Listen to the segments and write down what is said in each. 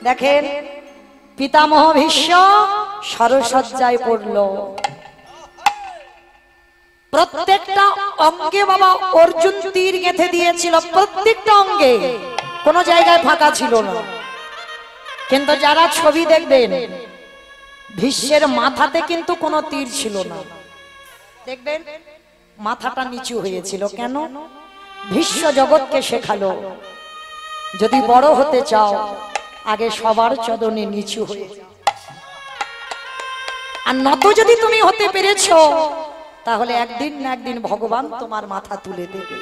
দেখেন পিতামহ ভীষ্ম সরসজ্জায় পড়ল। প্রত্যেকটা অঙ্গে বাবা অর্জুন তীর গেঁথে দিয়েছিল, প্রত্যেকটা অঙ্গে, কোনো জায়গায় ফাঁকা ছিল না। কিন্তু যারা ছবি দেখবেন ভীষ্মের মাথাতে কিন্তু কোনো তীর ছিল না, দেখবেন মাথাটা নিচু হয়েছিল। কেন? ভীষ্ম জগৎকে শেখালো যদি বড় হতে চাও আগে সবার চরণে নিচু হয়ে যাও, আর নত যদি তুমি হতে পেরেছো তাহলে একদিন না একদিন ভগবান তোমার মাথা তুলে দেবে।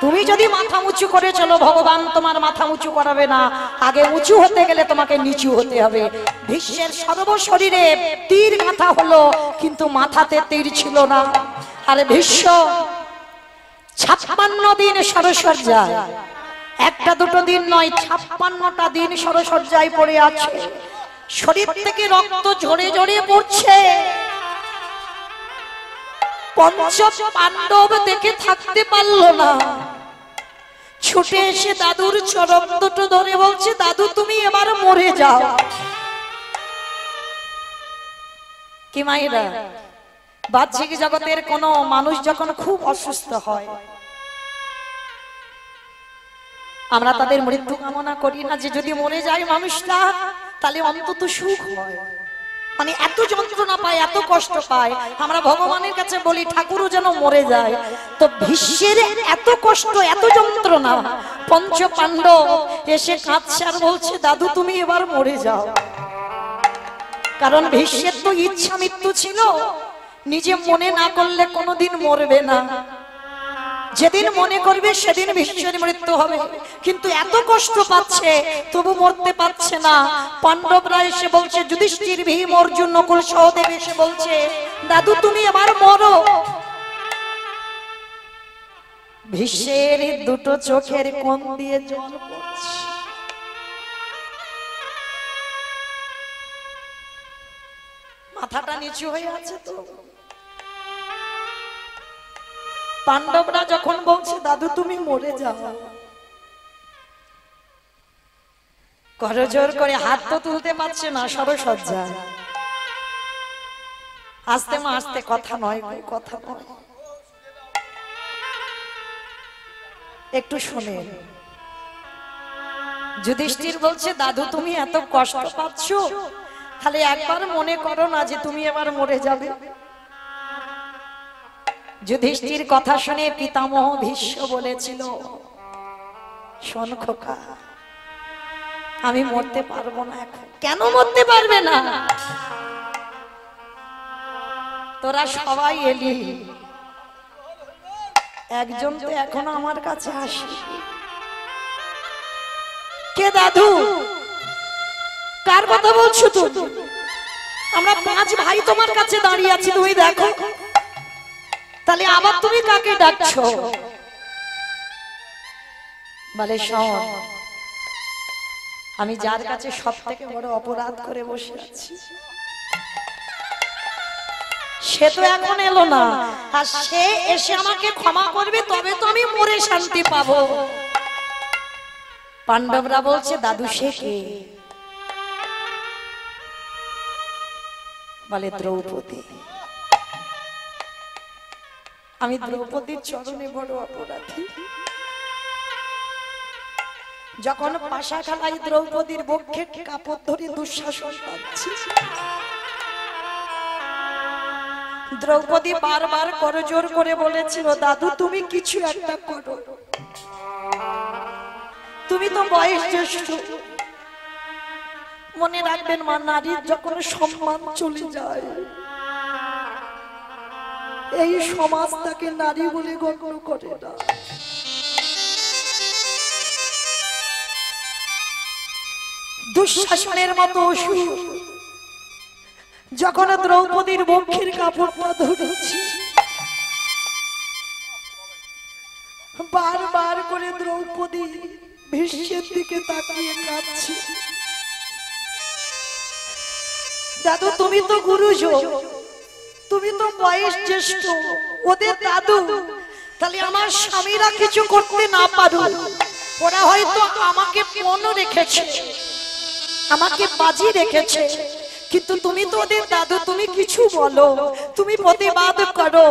তুমি যদি মাথা উঁচু করে চলো ভগবান তোমার মাথা উঁচু করাবে না, আগে উঁচু হতে গেলে তোমাকে নিচু হতে হবে। ভীষ্মের সর্বশরীরে তীর গাঁথা হলো কিন্তু মাথাতে তীর ছিল না। আরে ভীষ্ম 56 দিন সরসজ্জায়, একটা দুটো দিন নয়, 56টা দিন সরসজ্জায় পড়ে আছে। শরীর থেকে রক্ত ঝরে ঝরে পড়ছে। পঞ্চ পাণ্ডব দেখে থাকতে পারলো না, ছুটে এসে দাদুর চরণ দুটো ধরে বলছে, দাদু তুমি এবার মরে যাও। কি মায়েরা, বাহ্যিক জগতের কোন মানুষ যখন খুব অসুস্থ হয় আমরা তাদের মৃত্যু কামনা করি না, যে যদি মরে যায় মানুষটা তাহলে অন্তত সুখ হয়। মানে এত যন্ত্রণা পায়, এত কষ্ট পায়, আমরা ভগবানের কাছে বলি ঠাকুরও যেন মরে যায়। তো ভীষ্মের এত কষ্ট, এত যন্ত্রণা, পঞ্চ পাণ্ডব এসে কাঁদছে আর বলছে দাদু তুমি এবার মরে যাও। কারণ ভীষ্মের তো ইচ্ছা মৃত্যু ছিল, নিজে মনে না করলে কোনোদিন মরবে না, যেদিন মনে করবে সেদিন ভীষ্মের মৃত্যু হবে। কিন্তু এত কষ্ট পাচ্ছে তবু মরতে পারছে না। পাণ্ডবরা এসে বলছে, যুধিষ্ঠির, ভীম, অর্জুন, নকুল, সহদেব এসে বলছে দাদু তুমি এবার মরো। ভীষ্মের দুটো চোখের কোণ দিয়ে জল পড়ছে। মাথাটা নিচু হয়ে আছে তো। পাণ্ডবরা যখন বলছে দাদু তুমি মরে যাও, করজোর করে হাত তো তুলতে পারছে না সরসজ্জায়। আস্তে মা আস্তে, কথা নয়, কথা নয়, একটু শুনে। যুধিষ্ঠির বলছে দাদু তুমি এত কষ্ট পাচ্ছ, তাহলে একবার মনে করো না যে তুমি এবার মরে যাবে। যুধিষ্ঠির কথা শুনে পিতামহ ভীষ্ম বলেছিল, শোন খোকা, আমি মরতে পারবো না এখন। কেন মরতে পারবে না? তোরা সবাই এলি, একজন তো এখনো আমার কাছে আসে। কে দাদু? কার কথা বলছো তুমি? আমরা 5 ভাই তোমার কাছে দাঁড়িয়ে আছি, তুমি দেখো। তাহলে আবার তুমি কাকে ডাকছো? বলে শোন, আমি যার কাছে সব থেকে বড় অপরাধ করে বসে আছি সে তো এখন এলো না, আর সে এসে আমাকে ক্ষমা করবে তবে তো আমি মরে শান্তি পাবো। পাণ্ডবরা বলছে দাদু সে কে? বলে দ্রৌপদী। আমি দ্রৌপদীর চরণে বড় অপরাধী। যখন পাশা খেলায় দ্রৌপদীর বক্ষে কাপড় ধরে দুঃশাসন পাচ্ছি, দ্রৌপদী বারবার করজোর করে বলেছিল দাদু তুমি কিছু একটা করো, তুমি তো বয়স জ্যেষ্ঠ। মনে রাখবেন মা, নারীর যখন সম্মান চলে যায় এই সমাজ তাকে নারী বলে গণ্য করে না। দুঃশাসনের মতো অসুর যখন দ্রৌপদীর বক্ষের কাপড়টা ধরেছি, বারবার করে দ্রৌপদী ভীষ্মের দিকে তাকিয়ে কাঁদছে। দাদু তুমি তো গুরুজন, তুমি তো বয়স জ্যেষ্ঠ, ওদের দাদু, তাহলে আমার স্বামীরা কিছু করতে না পারো, ওরা হয়তো আমাকে মনে রেখেছে, আমাকে বাজি রেখেছে, কিন্তু তুমি তো ওদের দাদু, তুমি কিছু বলো, তুমি প্রতিবাদ করো।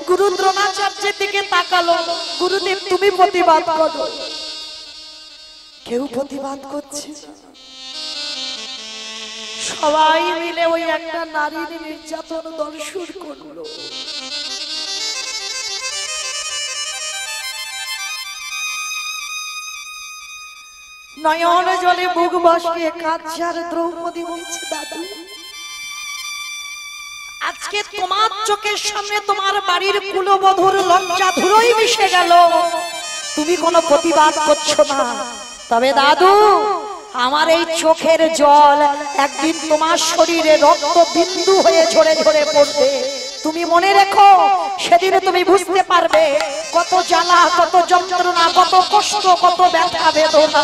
গুরু দ্রোণাচার্যের দিকে তাকালো, গুরুদেব তুমি প্রতিবাদ করো। কেউ প্রতিবাদ করছে না। সবাই মিলে ওই একটা নারীর নির্যাতন দর্শন করলো। নয়ন জলে বুক ভাসিয়ে কাঁদছে আর দ্রৌপদী বলছে, দাদু আজকে তোমার চোখের সামনে তোমার বাড়ির কুলবধূর লজ্জা ধুলোয় মিশে গেল, তুমি কোনো প্রতিবাদ করছো না। তবে দাদু, আমার এই চোখের জল একদিন তোমার শরীরে রক্ত বিন্দু হয়ে ঝরে ঝরে পড়বে। তুমি মনে রেখো, সেদিন তুমি বুঝতে পারবে কত জ্বালা, কত যন্ত্রণা, কত কষ্ট, কত ব্যথা বেদনা।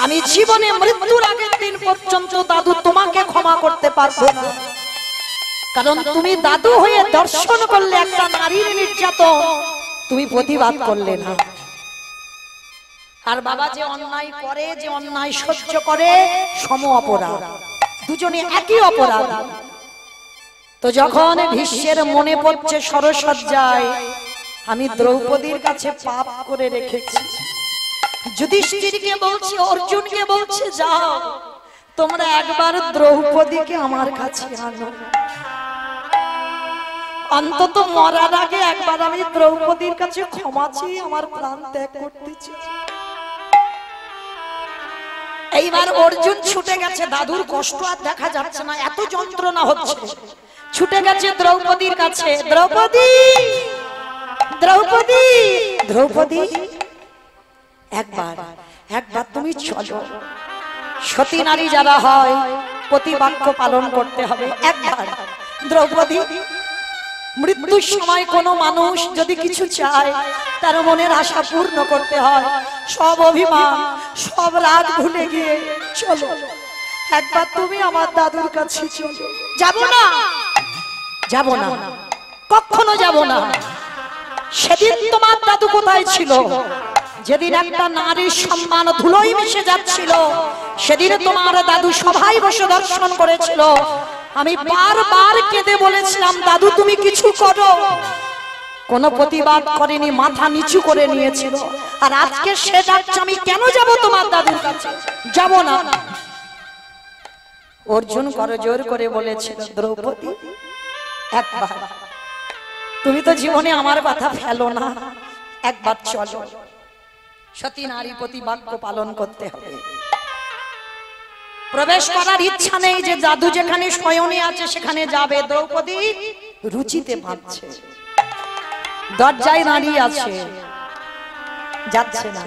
আমি জীবনে মৃত্যুর আগের দিন পর্যন্ত দাদু তোমাকে ক্ষমা করতে পারবো না, কারণ তুমি দাদু হয়ে দর্শন করলে একটা নারীর নির্যাতন, তুমি প্রতিবাদ করলে না। আর বাবা যে অন্যায় করে, যে অন্যায় সহ্য করে, সম অপরাধ, দুজনে একই অপরাধ। তো যখন ভীষ্মের মনে পড়ছে সরসজ্জায় আমি দ্রৌপদীর কাছে পাপ করে রেখেছি, যুধিষ্ঠিরকে বলছি, অর্জুনকে বলছে, যাও তোমরা একবার দ্রৌপদীকে আমার কাছে আনো, অন্তত মরার আগে একবার আমি দ্রৌপদীর কাছে ক্ষমা চেয়ে আমার প্রাণ ত্যাগ করতে চাই। এইবার অর্জুন ছুটে গেছে, দাদুর কষ্ট আর দেখা যাচ্ছে না, এত যন্ত্রণা হচ্ছে, ছুটে গেছে দ্রৌপদীর কাছে। দ্রৌপদী, দ্রৌপদী, দ্রৌপদী, একবার একবার তুমি চলো। সতী নারী যারা হয় প্রতিবাক্য পালন করতে হবে। একবার দ্রৌপদী, মৃত্যুর সময় কোনো মানুষ যদি কিছু চায় তার মনের আশা পূর্ণ করতে হয়। সব অভিমান, সব রাগ ভুলে গিয়ে চলো, একবার তুমি আমার দাদুর কাছে চলো। যাব না, যাব না, কখনো যাব না। সেদিন তোমার দাদু কোথায় ছিল? যেদিন একটা নারীর সম্মান ধুলোয় মিশে যাচ্ছিল, সেদিন তোমার দাদু সভায় বসে দর্শন করেছিল। আমি বারবার কেঁদে বলেছিলাম, দাদু তুমি কিছু করো, কোনো প্রতিবাদ করেনি, মাথা নিচু করে নিয়েছিল। আর আজকে সে ডাকছে, আমি কেন যাব তোমার দাদুর কাছে? যাব না। অর্জুন করজোর করে বলেছিল, দ্রৌপদী একবার, তুমি তো জীবনে আমার কথা ফেলো না, একবার চলো। সতী নারী প্রতিবাক্য পালন করতে হবে। প্রবেশ করার ইচ্ছা নেই যে দাদু যেখানে শয়নে আছে সেখানে যাবে। দ্রৌপদী রুচিতে ভাবছে, দরজায় দাঁড়িয়ে আছে, যাচ্ছে না।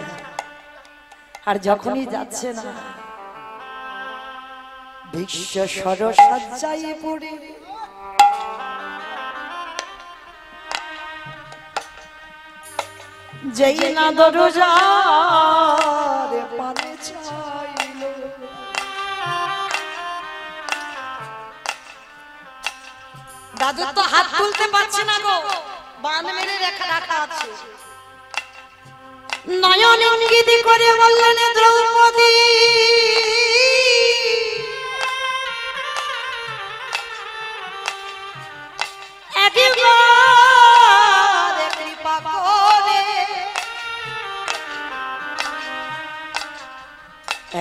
আর যখনই যাচ্ছে না, ভীষ্ম সরসজ্জায় পড়ে যেই না দরজার পানে চাইল, দাদু তো হাত তুলতে পারছে না গো, বান মেরে রাখা আছে। নয়ন ইঙ্গিত করে বললেন, দ্রৌপদী একবার কৃপা করে,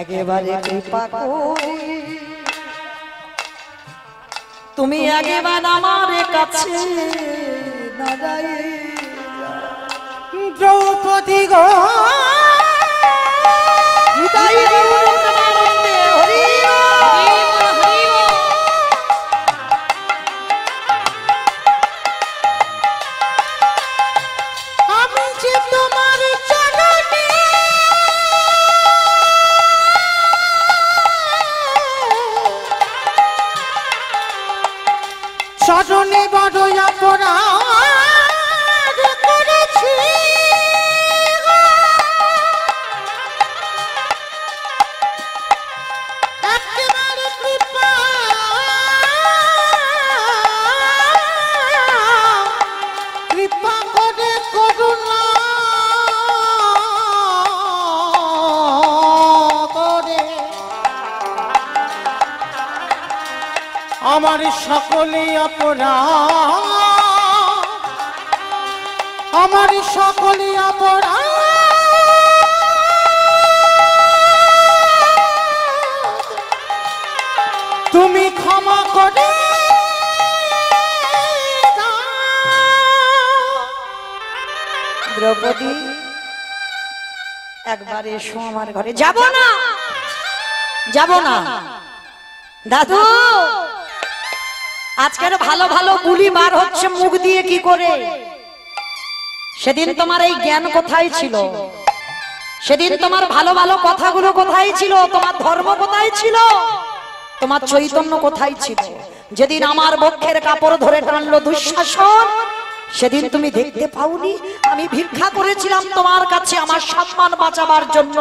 একেবারে কৃপা করে তুমি একবার আমার কাছে দাঁড়ায়। দ্রৌপদী গো, আমি যে তোমার চরণে চরণে বড় অপরাধ করেছি, একেবারে কৃপা কৃপা করে করুণা করে আমার সকলে অপরাধ, আমার সকলে অপরাধ, তুমি ক্ষমা করে দাও। দ্রৌপদী একবার এসো আমার ঘরে। যাব না, যাব না দাদু। আজকের ভালো ভালো বুলি বার হচ্ছে মুখ দিয়ে কি করে? সেদিন তোমার এই জ্ঞান কোথায় ছিল? সেদিন তোমার ভালো ভালো কথাগুলো কোথায় ছিল? তোমার ধর্ম কোথায় ছিল? তোমার চৈতন্য কোথায় ছিল? যেদিন আমার বক্ষের কাপড় ধরে টানলো দুঃশাসন, সেদিন তুমি দেখতে পাওনি? আমি ভিক্ষা করেছিলাম তোমার কাছে আমার সম্মান বাঁচাবার জন্য,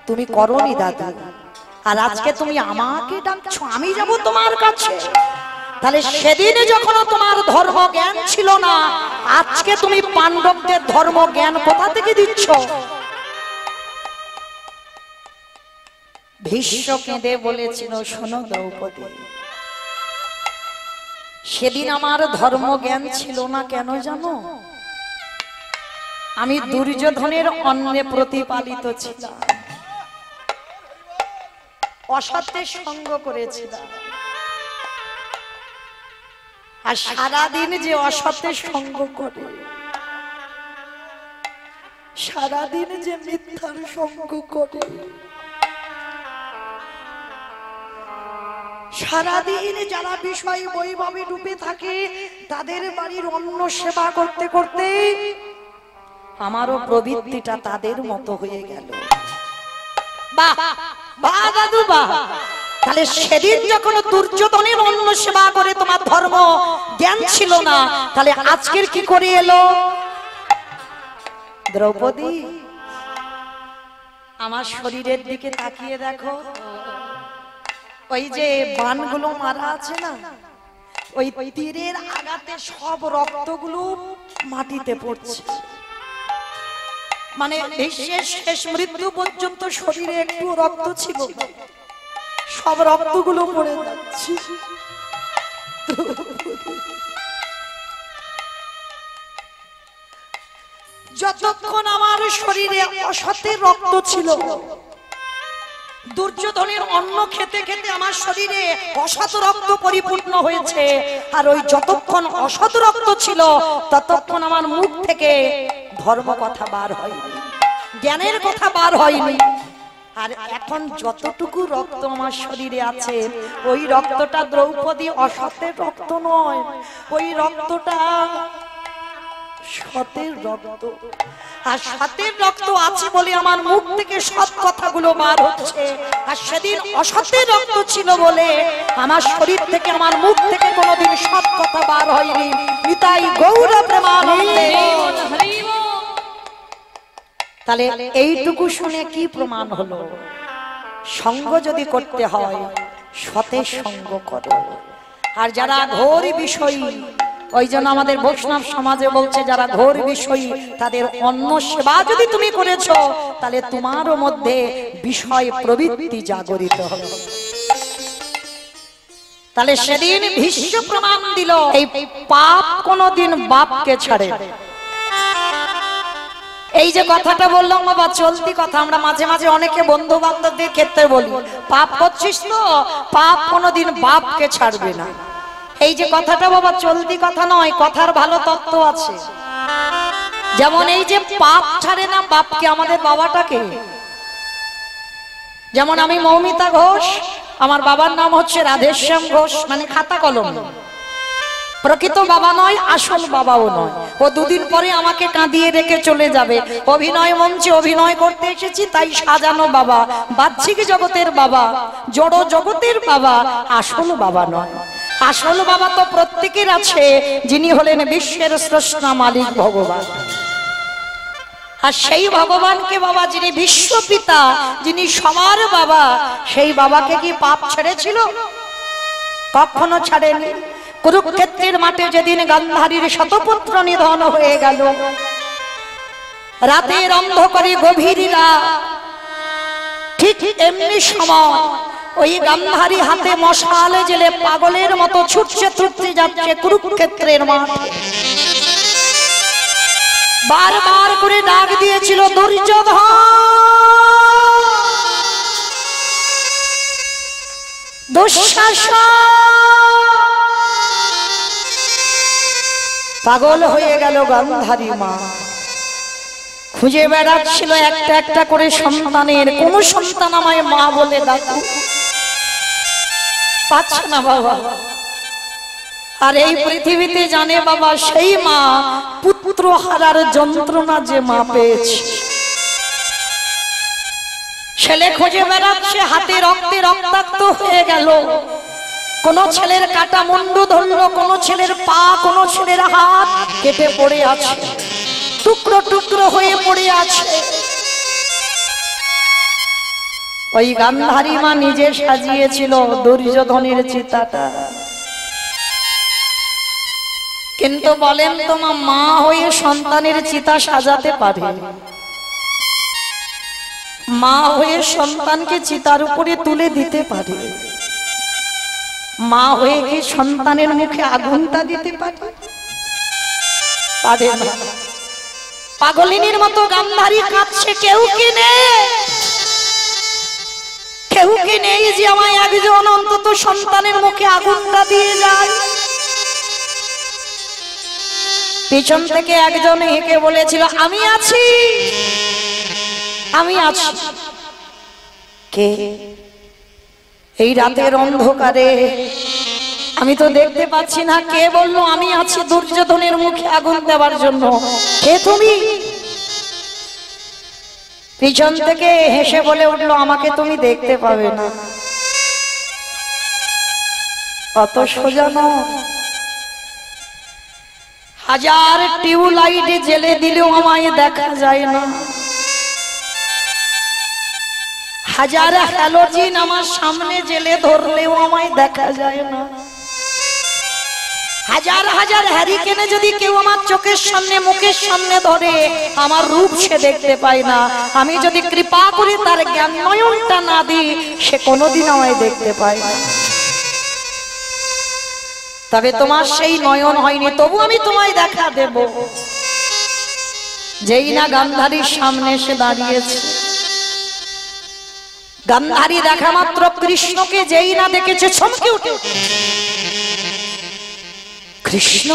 তুমি করনি দাদা। আর আজকে তুমি আমাকে ডাকছো, আমি যাব তোমার কাছে? তাহলে সেদিন যখন তোমার ধর্ম জ্ঞান ছিল না, আজকে তুমি পাণ্ডবদের ধর্ম জ্ঞান কোথা থেকে দিচ্ছ? ভীষ্ম কেঁদে বলেছিল, শোনো দ্রৌপদী, সেদিন আমার ধর্ম জ্ঞান ছিল না কেন জানো? আমি দুর্যোধনের অন্নে প্রতিপালিত ছিলাম, অসত্যের সঙ্গ করেছিলাম। আর সারাদিন যে অসত্যের সঙ্গ করে, সারাদিন যে মিথ্যার সঙ্গ করে, সারাদিন যারা বিষয় বৈভবে ডুবে থাকে, তাদের বাড়ির অন্ন সেবা করতে করতে আমারও প্রবৃত্তিটা তাদের মতো হয়ে গেল। বাহ বাহ দাদু বাহ। তাহলে সেদিন যখন দুর্যোধনের অন্ন সেবা করে তোমার ধর্ম জ্ঞান ছিল না, তাহলে আজকের কি করে এলো? দ্রৌপদী, আমার শরীরের দিকে তাকিয়ে দেখো, ওই যে বানগুলো মারা আছে না, ওই তীরের আঘাতে সব রক্তগুলো মাটিতে পড়ছে। মানে শেষ মৃত্যু পর্যন্ত শরীরে একটু রক্ত ছিল, সব রক্তগুলো পড়ে যাচ্ছে। যতক্ষণ আমার শরীরে অসতের রক্ত ছিল, দুর্যোধনের অন্ন খেতে খেতে আমার শরীরে অসৎ রক্ত পরিপূর্ণ হয়েছে। আর ওই যতক্ষণ অসৎ রক্ত ছিল, ততক্ষণ আমার মুখ থেকে ধর্ম কথা বার হয়নি, জ্ঞানের কথা বার হয়নি। আর এখন যতটুকু রক্ত আমার শরীরে আছে, ওই রক্তটা দ্রৌপদী অসতের রক্ত নয়, ওই রক্তটা সতের রক্ত। আর সতের রক্ত আছে বলে আমার মুখ থেকে সৎ কথাগুলো বার হচ্ছে। আর সেদিন অসতের রক্ত ছিল বলে আমার শরীর থেকে, আমার মুখ থেকে কোনোদিন সৎ কথা বার হয়নি। নিতাই গৌর প্রেমানন্দে। তাহলে এইটুকু শুনে কি প্রমাণ হলো? সঙ্গ যদি করতে হয়, সতের সঙ্গ করো। আর যারা ঘোর বিষয়ী, ওই জন্য আমাদের বৈষ্ণব সমাজে বলছে, যারা ঘোর বিষয়ী তাদের অন্ন সেবা যদি তুমি করেছো, তাহলে তোমারও মধ্যে বিষয় প্রবৃত্তি জাগরিত হবে। তাহলে সেদিন ভীষ্ম প্রমাণ দিল, এই পাপ কোনদিন বাপকে ছাড়ে। এই যে কথাটা বললাম বাবা, চলতি কথা, আমরা মাঝে মাঝে অনেকে বন্ধু বান্ধবদের ক্ষেত্রে বলি, পাপ করছিস তো, পাপ কোনদিন বাপকে ছাড়বে না। এই যে কথাটা বাবা চলতি কথা নয়, কথার ভালো তত্ত্ব আছে। যেমন এই যে পাপ ছাড়ে না বাপকে, আমাদের বাবাটাকে, যেমন আমি মৌমিতা ঘোষ, আমার বাবার নাম হচ্ছে রাধেশ্যাম ঘোষ, মানে খাতা কলম, প্রকৃত বাবা নয়, আসল বাবাও নয়। ও দুদিন পরে আমাকে কাঁদিয়ে রেখে চলে যাবে। অভিনয় মঞ্চে অভিনয় করতে এসেছি, তাই সাজানো বাবা, বাহ্যিক জগতের বাবা, জড় জগতের বাবা, আসল বাবা নয়। আসল বাবা তো প্রত্যেকের আছে, যিনি হলেন বিশ্বের স্রষ্টা মালিক ভগবান। আর সেই ভগবানকে বাবা, যিনি বিশ্বপিতা, যিনি সবার বাবা, সেই বাবাকে কি পাপ ছেড়েছিল? কখনো ছাড়েনি। কুরুক্ষেত্রের মাঠে যেদিন গান্ধারীর শতপুত্র নিধন হয়ে গেল, রাতের অন্ধকারে গভীর রাত, ঠিক এমনি সময় ওই গান্ধারী হাতে মশাল জেলে পাগলের মতো ছুটছে ছুটতে যাচ্ছে কুরুক্ষেত্রের মাঠে। বারবার করে ডাক দিয়েছিল দুর্যোধন, দুঃশাসন। পাগল হয়ে গেল গান্ধারী মা, খুঁজে বেড়াচ্ছিল একটা একটা করে সন্তানের, কোন সন্তান আমায় মা বলে ডাকু, পাচ্ছে না বাবা। আর এই পৃথিবীতে জানে বাবা সেই মা পুত্র হারার যন্ত্রণা যে মা পেয়েছে। ছেলে খুঁজে বেড়াচ্ছে, হাতে রক্তে রক্তাক্ত হয়ে গেল। কোন ছেলের কাটা মুন্ডু ধরলো, কোন ছেলের পা, কোন ছেলের হাত কেটে পড়ে আছে, টুকরো টুকরো হয়ে পড়ে আছে। ওই গান্ধারী মা নিজে সাজিয়েছিল দুর্যোধনের চিতাটা। কিন্তু বলেন তোমার মা হয়ে সন্তানের চিতা সাজাতে পারে? মা হয়ে সন্তানকে চিতার উপরে তুলে দিতে পারে? মা হয়ে কি সন্তানের মুখে আগুনটা দিতে পারে? পারে না। পাগলিনীর মতো গান্ধারী কাঁদছে, কেউ কি নেই, কেউ কি নেই যে আমায় একজন অন্তত সন্তানের মুখে আগুনটা দিয়ে যায়? পিছন থেকে একজন হেঁকে বলেছিল, আমি আছি, আমি আছি। কে? এই রাতের অন্ধকারে আমি তো দেখতে পাচ্ছি না, কে বললো আমি আছি দুর্যোধনের মুখে আগুন দেওয়ার জন্য? কে তুমি? পিছন থেকে হেসে বলে উঠলো, আমাকে তুমি দেখতে পাবে না, অত সোজা নয়। হাজার টিউবলাইট জেলে দিলেও আমায় দেখা যায় না, হাজার হ্যালোজিন আমার সামনে জেলে ধরলেও আমায় দেখা যায় না, হাজার হাজার হ্যারিকেনে যদি কেউ আমার চোখের সামনে মুখের সামনে ধরে আমার রূপ সে দেখতে পায় না। আমি যদি কৃপা করে তার জ্ঞান নয়নটা না দিই, সে কোনোদিন আমায় দেখতে পায় না। তবে তোমার সেই নয়ন হয়নি, তবু আমি তোমায় দেখা দেব। যেই না গান্ধারীর সামনে এসে দাঁড়িয়েছে, গান্ধারী দেখা মাত্র কৃষ্ণকে যেই না দেখেছে চমকে উঠে, কৃষ্ণ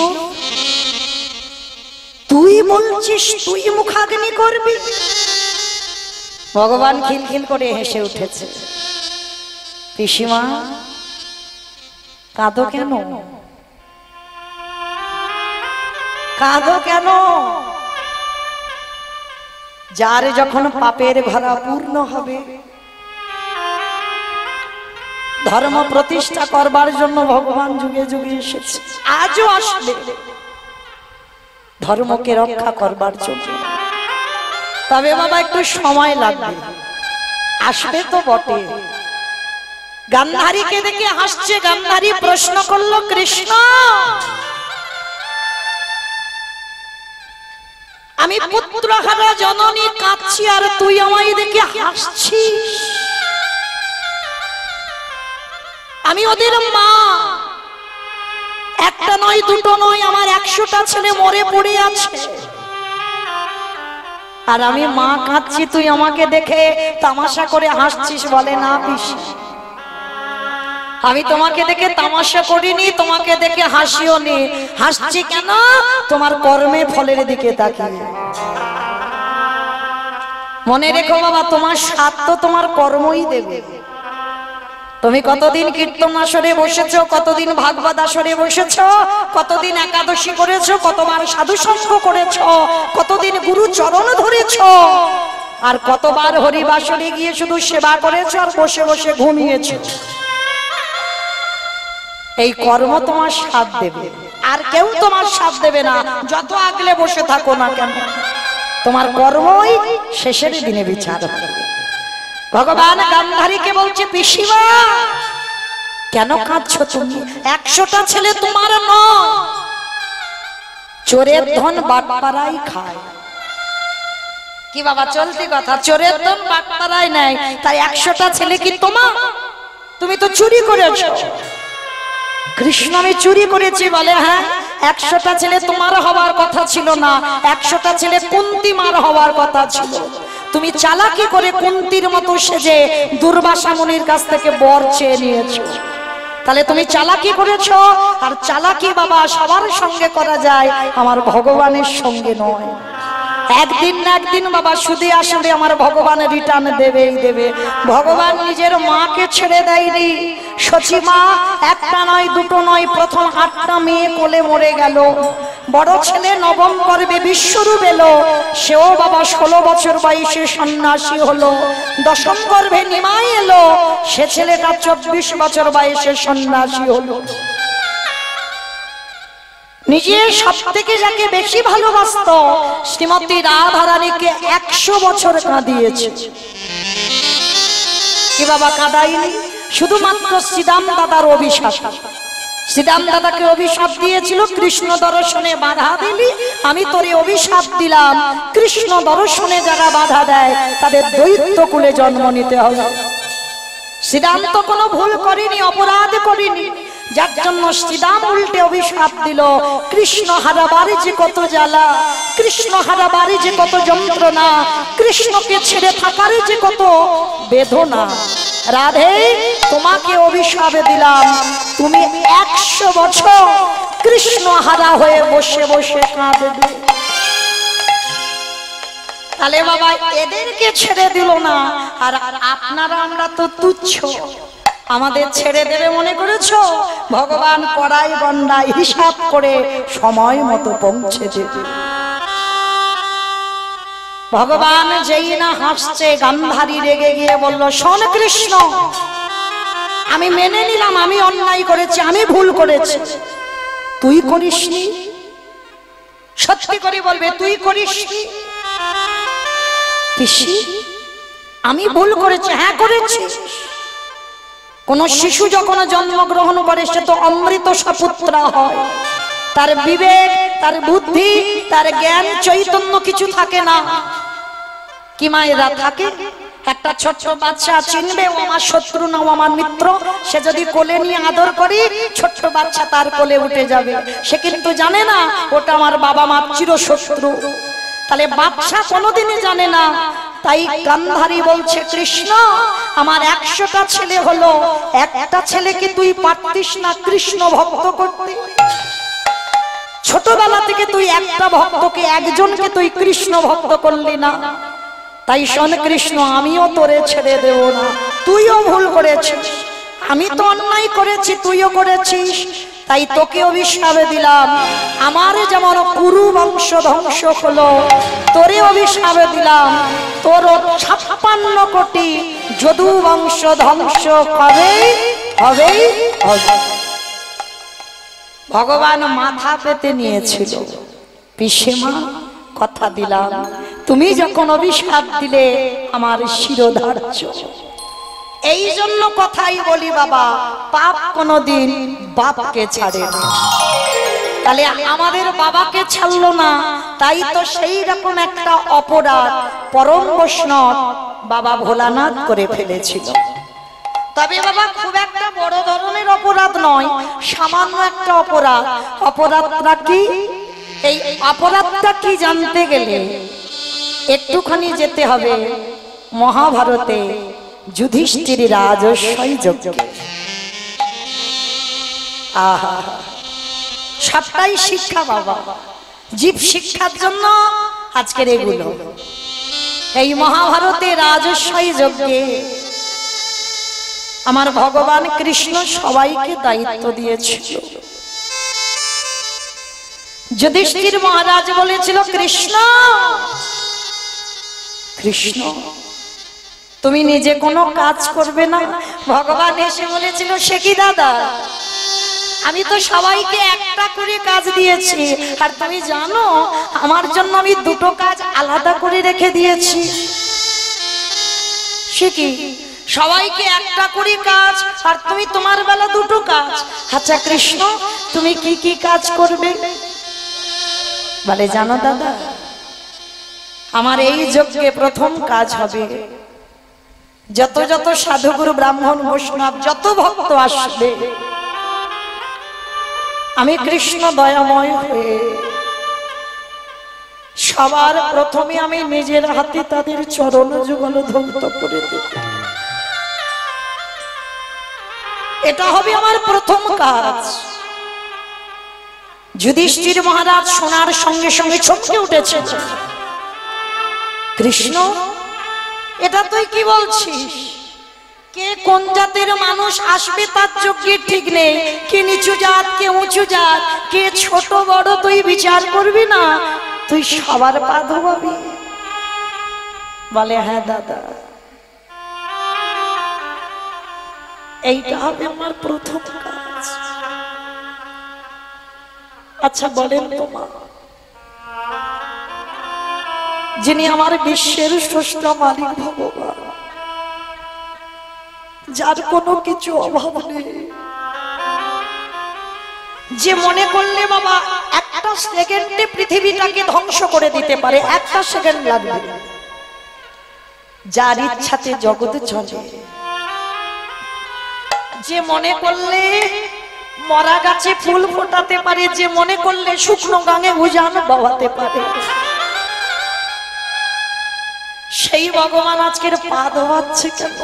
তুই বলছিস তুই মুখাগ্নি করবি? ভগবান খিলখিল করে হেসে উঠেছে। পিসিমা কাঁদো কেন, কাঁদো কেন? যার যখন পাপের ভরা পূর্ণ হবে, ধর্ম প্রতিষ্ঠা করবার জন্য ভগবান যুগে যুগে এসেছে, আজও আসবে ধর্মকে রক্ষা করবার জন্য। তবে বাবা একটু সময় লাগবে, আসবে তো বটে। গান্ধারীকে দেখে হাসছে। গান্ধারী প্রশ্ন করলো, কৃষ্ণ আমি পুত্রহারা জননী কাঁদছি, আর তুই আমায় দেখে হাসছিস? আমি ওদের মা, একটা নয় দুটো নয়, আমার 100টা ছেলে মরে পড়ে আছে, আর আমি মা কাঁদছি, তুই আমাকে দেখে তামাশা করে হাসছিস? বলে না পিসি, আমি তোমাকে দেখে তামাশা করিনি, তোমাকে দেখে হাসিও নি। হাসছি কেন? তোমার কর্মে ফলের দিকে তাকিয়ে। মনে রেখো বাবা, তোমার স্বাদ তো তোমার কর্মই দেবে। তুমি কতদিন কীর্তন আসরে বসেছো, কতদিন ভাগবত আসরে বসেছো, কতদিন একাদশী করেছো, কতবার সাধু সঙ্গ করেছো, কতদিন গুরু চরণ ধরেছো, আর কতবার হরিবাসরে গিয়ে শুধু সেবা করেছো আর বসে বসে ঘুমিয়েছো। এই কর্ম তোমার সাথ দেবে, আর কেউ তোমার সাথ দেবে না। যত আগলে বসে থাকো না কেন, তোমার কর্মই শেষের দিনে বিচার হবে। ভগবান গান্ধারীকে বলছে, পিসিমা কেন কাঁদছো তুমি? 100টা ছেলে তোমার নয়, চোরের ধন বাটপাড়াই খায়। কি বাবা চলতি কথা, চোরের ধন বাটপাড়াই নেয়, তাই 100টা ছেলে কি তোমার? তুমি তো চুরি করেছো। কৃষ্ণ আমি চুরি করেছি বলে, হ্যাঁ 100টা ছেলে তোমার হওয়ার কথা ছিল না, 100টা ছেলে কুন্তী মার হওয়ার কথা ছিল। তুমি চালাকি করে কুন্তীর মতো সেজে দুর্বাসা মুনির কাছ থেকে বর চেয়ে নিয়েছো। তাহলে তুমি চালাকি করেছো, আর চালাকি বাবা সবার সঙ্গে করা যায়, আমার ভগবানের সঙ্গে নয়। একদিন না একদিন বাবা সুদে আসলে আমার ভগবান রিটার্ন দেবেই দেবে। ভগবান নিজের মাকে ছেড়ে দেয়নি। সচি মা একটা নয় দুটো নয়, প্রথম 8টা মেয়ে কোলে মরে গেল। বড় ছেলে নবম গর্ভে বিশ্বরূপ এলো, সেও বাবা 16 বছর বয়সে সন্ন্যাসী হলো। দশম গর্ভে নিমাই এলো, সে ছেলেটা 24 বছর বয়সে সন্ন্যাসী হলো। নিজে সব থেকে যাকে বেশি ভালোবাসত শ্রীমতী রাধারানীকে 100 বছর কাঁদিয়েছে। কি বাবা কাঁদাইনি? শুধুমাত্র শ্রীদাম দাদার অভিশাপ। শ্রীদাম দাদাকে অভিশাপ দিয়েছিল, কৃষ্ণ দর্শনে বাধা দিলি আমি তোরে অভিশাপ দিলাম, কৃষ্ণ দর্শনে যারা বাধা দেয় তাদের দৈত্য কুলে জন্ম নিতে হবে। শ্রীদাম তো কোনো ভুল করেনি, অপরাধ করেনি, যার জন্য শ্রীদাম উল্টে অভিশাপ দিল। কৃষ্ণ হারাবারে যে কত জ্বালা, কৃষ্ণ হারাবারে যে কত যন্ত্রণা, কৃষ্ণকে ছেড়ে থাকারে যে কত বেদনা। রাধে তোমাকে অভিশাপ দিলাম, তুমি 100 বছর কৃষ্ণ হারা হয়ে বসে বসে কাঁদবে। তাহলে বাবা এদেরকে ছেড়ে দিল না, আর আপনারা আমরা তো তুচ্ছ, আমাদের ছেড়ে দেবে মনে করেছো? ভগবান কড়াই গন্ডায় হিসাব করে সময় মতো পৌঁছে দেবে। ভগবান যেই না হাসছে, গান্ধারী রেগে গিয়ে বলল, শোন কৃষ্ণ, আমি মেনে নিলাম আমি অন্যায় করেছি, আমি ভুল করেছি, তুই করিসনি? সত্যি করে বলবে তুই করিসনি? পিসি আমি ভুল করেছি। হ্যাঁ করেছি। কোন শিশু যখন জন্মগ্রহণ করে সে তো অমৃত সপুত্র হয়, তার বিবেক, তার বুদ্ধি, তার জ্ঞান চৈতন্য কিছু থাকে না। কি মায়েরা থাকে? একটা ছোট্ট বাচ্চা চিনবে ও আমার শত্রু না ও আমার মিত্র। সে যদি কোলে নিয়ে আদর করি, ছোট্ট বাচ্চা তার কোলে উঠে যাবে। সে কিন্তু জানে না ওটা আমার বাবা মার চির শত্রু। তাহলে বাচ্চা কোনোদিনই জানে না। তাই গান্ধারী বলছে, কৃষ্ণ আমার 100টা ছেলে হলো, একটা ছেলেকে তুই পারতিস না কৃষ্ণ ভক্ত করতে? ছোটবেলা থেকে তুই একটা ভক্তকে, একজনকে তুই কৃষ্ণ ভক্ত করলি না। তাই শোন কৃষ্ণ, আমিও তোরে ছেড়ে দেব না। তুইও ভুল করেছিস, আমি তো অন্যায় করেছি, তুইও করেছিস, তাই তোকে অভিশাপ দিলাম। আমার যেমন কুরু বংশ ধ্বংস হলো, তোরে অভিশাপ দিলাম, তোর 56 কোটি যদু বংশ ধ্বংস হবে হবে হবে। ভগবান মাথা পেতে নিয়েছিল, পিসেমা কথা দিলাম, তুমি যখন অভিশাপ দিলে আমার শিরোধার্য। এই জন্য কথাই বলি বাবা, পাপ কোনদিন বাপকে ছাড়ে না। তাহলে আমাদের বাবাকে ছাড়লো না, তাই তো সেই রকম একটা অপরাধ পরম বৈষ্ণব বাবা ভোলানাথ করে ফেলেছিল। তবে বাবা খুব একটা বড় ধরনের অপরাধ নয়, সামান্য একটা অপরাধ। অপরাধটা কি? এই অপরাধটা কি জানতে গেলে একটুখানি যেতে হবে মহাভারতে যুধিষ্ঠির রাজস্বই যজ্ঞে। আহা, সবটাই শিক্ষা বাবা, জীব শিক্ষার জন্য আজকের এগুলো। এই মহাভারতে রাজস্বই যজ্ঞে আমার ভগবান কৃষ্ণ সবাইকে দায়িত্ব দিয়েছিল। যুধিষ্ঠির মহারাজ বলেছিল, কৃষ্ণ কৃষ্ণ তুমি নিজে কোনো কাজ করবে না? ভগবান এসে বলেছিল, সে কি দাদা, আমি তো সবাইকে একটা করে কাজ দিয়েছি, আর তুমি জানো আমার জন্য আমি দুটো কাজ আলাদা করে রেখে দিয়েছি। সে কি, সবাইকে একটা করে কাজ আর তুমি তোমার বেলা দুটো কাজ? আচ্ছা কৃষ্ণ তুমি কি কি কাজ করবে? বলে, জানো দাদা, আমার এই যজ্ঞে প্রথম কাজ হবে যত যত সাধুগুরু ব্রাহ্মণ বৈষ্ণব যত ভক্ত আসবে, আমি কৃষ্ণ দয়াময় হয়ে সবার প্রথমে আমি নিজের হাতে তাদের চরণ যুগল ধৌত করে দেব। এটা হবে আমার প্রথম কাজ। যুধিষ্ঠির মহারাজ শোনার সঙ্গে সঙ্গে চমকে উঠেছে, কৃষ্ণ এটা তুই কি বলছিস? কে কোন জাতের মানুষ আসবে তার যোগ্যের ঠিক নেই, কে নিচু জাত কে উঁচু জাত, কে ছোট বড় তুই বিচার করবি না, তুই সবার পা ধোয়াবি? বলে হ্যাঁ দাদা, এইটা হবে আমার প্রথম কাজ। আচ্ছা বলেন তোমা, যিনি আমার বিশ্বের স্রষ্টা মালিক ভগবান, যার কোনো কিছু অভাব নেই, যে মনে করলে বাবা একটা সেকেন্ডে পৃথিবীটাকে ধ্বংস করে দিতে পারে, একটা সেকেন্ড লাগবে, যার ইচ্ছাতে জগৎ চলে, যে মনে করলে মরা গাছে ফুল ফোটাতে পারে, যে মনে করলে শুকনো গাঙে উজান বওয়াতে পারে, সেই ভগবান আজকের পা ধোয়াচ্ছে কেন?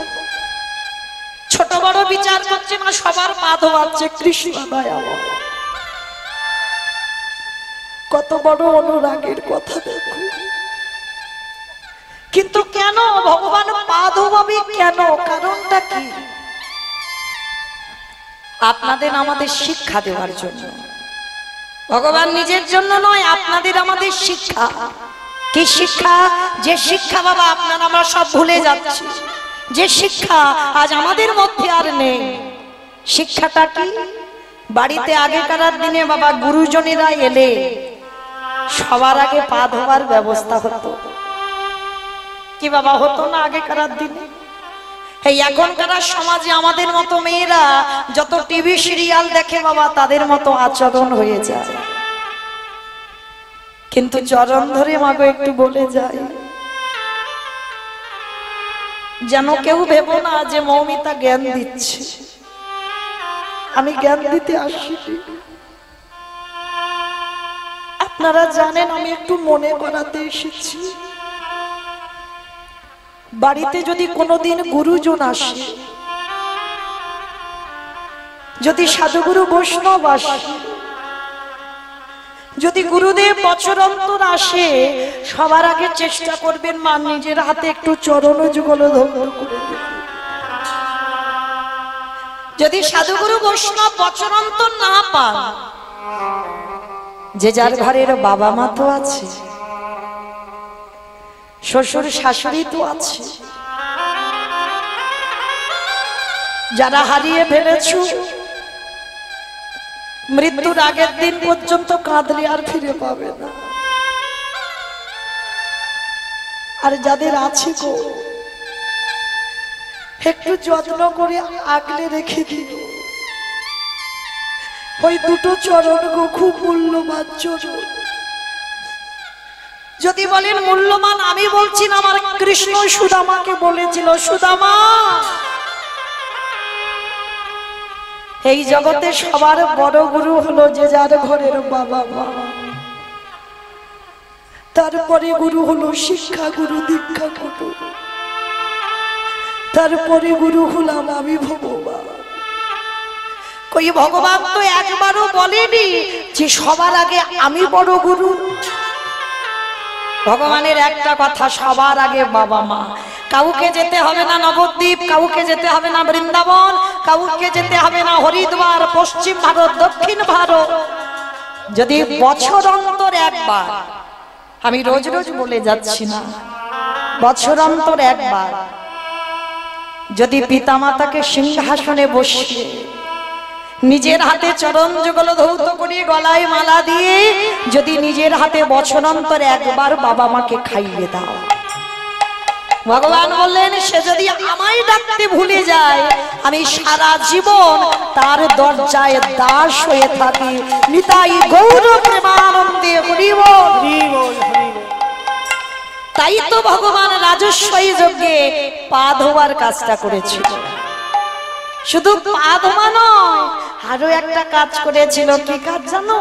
ছোট বড় বিচার করছে না, সবার পা ধোয়াচ্ছে। কৃষ্ণ দয়াময়, কত বড় অনুরাগের কথা দেখো। কিন্তু কেন ভগবান পা ধোয়াবে কেন? কারণটা কি? আপনাদের আমাদের শিক্ষা দেওয়ার জন্য। ভগবান নিজের জন্য নয়, আপনাদের আমাদের শিক্ষা। কি শিক্ষা? যে শিক্ষা বাবা আপনারা আমরা সব ভুলে যাচ্ছি, যে শিক্ষা আজ আমাদের মধ্যে আর নেই। শিক্ষাটা কি? বাড়িতে আগেকার দিনে বাবা গুরুজনেরা এলে সবার আগে পা ধোয়ার ব্যবস্থা হতো। কি বাবা হতো না আগেকার দিনে? এই এখনকার সমাজে আমাদের মতো মেয়েরা যত টিভি সিরিয়াল দেখে বাবা তাদের মতো আচরণ হয়ে যায়। কিন্তু চরণ ধরে মাগো একটু বলে যায়, যেন কেউ ভেবো না যে মৌমিতা জ্ঞান দিচ্ছে। আমি জ্ঞান দিতে আসিনি, আপনারা জানেন আমি একটু মনে করাতে এসেছি। বাড়িতে যদি কোনোদিন গুরুজন আসে, যদি সাধুগুরু বৈষ্ণব আসে, যদি গুরুদেব বছরন্তর আসে, সবার আগে চেষ্টা করবেন মা নিজের হাতে একটু চরণ যুগল ধৌত করে দেবেন। যদি সাধুগুরু বৈষ্ণব বছরন্তর না পান, যে যার ঘরের বাবা মা তো আছে, শ্বশুর শাশুড়ি তো আছে, যারা হারিয়ে ফেলেছো, মৃত্যুর আগের দিন পর্যন্ত কাঁদলে আর ফিরে পাবে না। আর যাদের আছে গো, একটু যত্ন করে আগলে রেখে দিন। ওই দুটো চরণ গো খুব মূল্যবান চরণ। যদি বলেন মূল্যবান, আমি বলছি না, আমার কৃষ্ণ সুদামাকে বলেছিল, সুদামা এই জগতে সবার বড় গুরু হলো যে যার ঘরের বাবা মা, তারপরে গুরু হলো শিক্ষা গুরু, দীক্ষা গুরু, তারপরে গুরু হলাম আমি ভগবান। কই ভগবান তো একবারও বলেনি যে সবার আগে আমি বড় গুরু। ভগবানের একটা কথা, সবার আগে বাবা মা। কাউকে যেতে হবে না নবদ্বীপ, কাউকে যেতে হবে না বৃন্দাবন, কাউকে যেতে হবে না হরিদ্বার, পশ্চিম ভারত, দক্ষিণ ভারত। যদি বছর অন্তর একবার, আমি রোজ রোজ বলে যাচ্ছি না, বছর অন্তর একবার যদি পিতামাতাকে সিংহাসনে বসিয়ে নিজের হাতে চরণ যুগল ধৌত করে গলায় মালা দিয়ে যদি নিজের হাতে বছর অন্তর একবার বাবা মাকে খাইয়ে দাও, ভগবান বললেন সে যদি আমায় ডাকতে ভুলে যায়, আমি সারা জীবন তার দরজায় দাস হয়ে থাকি। নিতাই গৌর প্রেমানন্দে হরি বল। তাই তো ভগবান রাজস্বই যজ্ঞে পা ধোয়ার কাজটা করেছিল। শুধু পা ধোয়া নয়, আরো একটা কাজ করেছিল। কি কাজ জানো?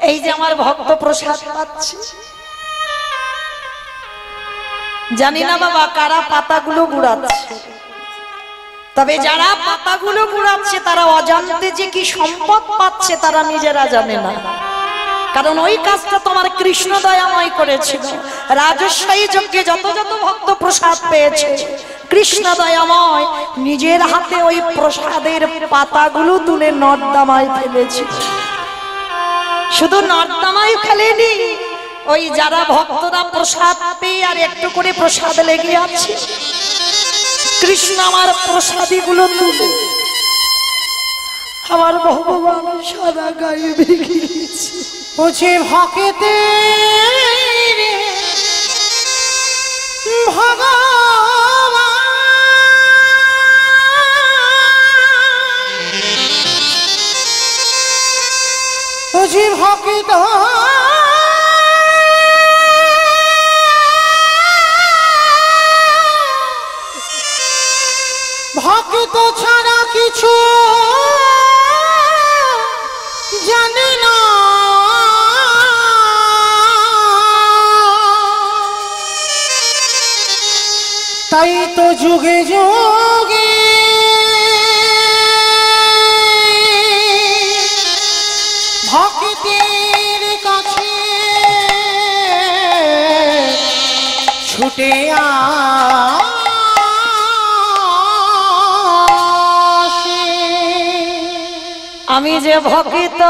এই যে আমার ভক্ত প্রসাদ পাচ্ছে, জানি না বাবা কারা পাতাগুলো গুড়াচ্ছে, তবে যারা পাতাগুলো গুড়াচ্ছে তারা অজান্তে যে কি সম্পদ পাচ্ছে তারা নিজেরা জানে না। কারণ ওই কাজটা তোমার কৃষ্ণ দয়াময় করেছিল। রাজস্বই যজ্ঞে যত যত ভক্ত প্রসাদ পেয়েছে, কৃষ্ণ দয়াময় নিজের হাতে ওই প্রসাদের পাতাগুলো তুলে নর্দমায় ফেলেছে। শুধু নর্দমায় ফেলেনি, ওই যারা ভক্তরা প্রসাদ পেয়ে আর একটু করে প্রসাদ লেগে আছে, কৃষ্ণ আমার প্রসাদীগুলো তুলে আমার ভগবান সাদা গায়ে ভিগিয়েছে। বুঝি ভকেতে ভগবান বুঝি ভকিত ভকিত ছাড়া কিছু জানে না। তাই তো যুগে যুগে ভক্তের কাছে ছুটে আসে। আমি যে ভক্ত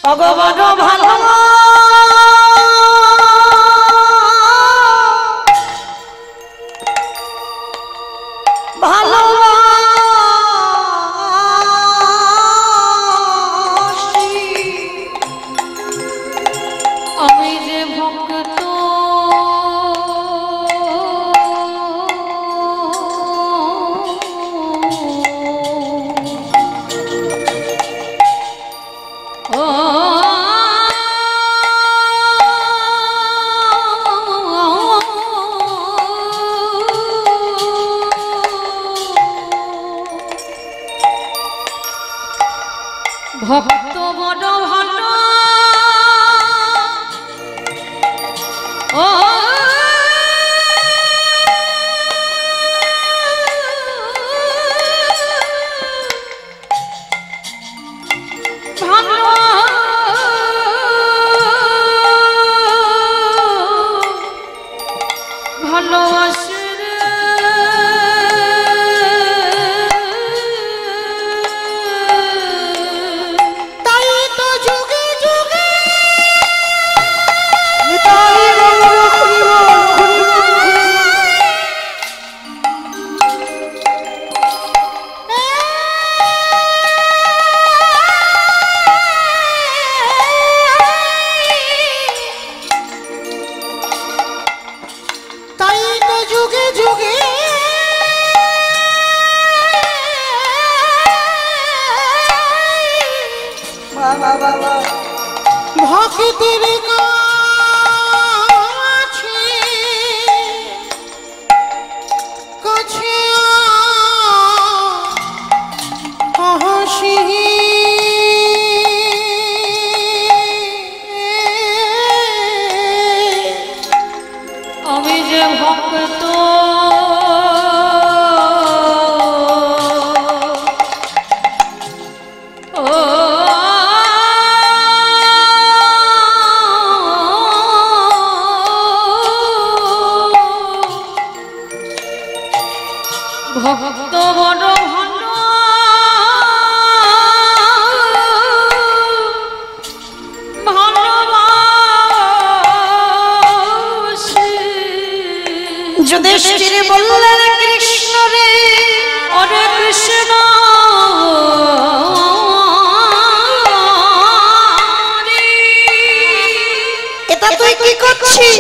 ভগবান ভালো ভালো আমি যে ভক্ত ভক্ত বড় ভালো ও ভালো ভালোবাসে ভক্তের কাছে কাছে হাসি আমি যে ভক্ত ভক্ত বড় ভালো ভালোবাসে। যুধিষ্ঠির বললেন কৃষ্ণ রে, ওরে কৃষ্ণ এটা তুই কি করছিস?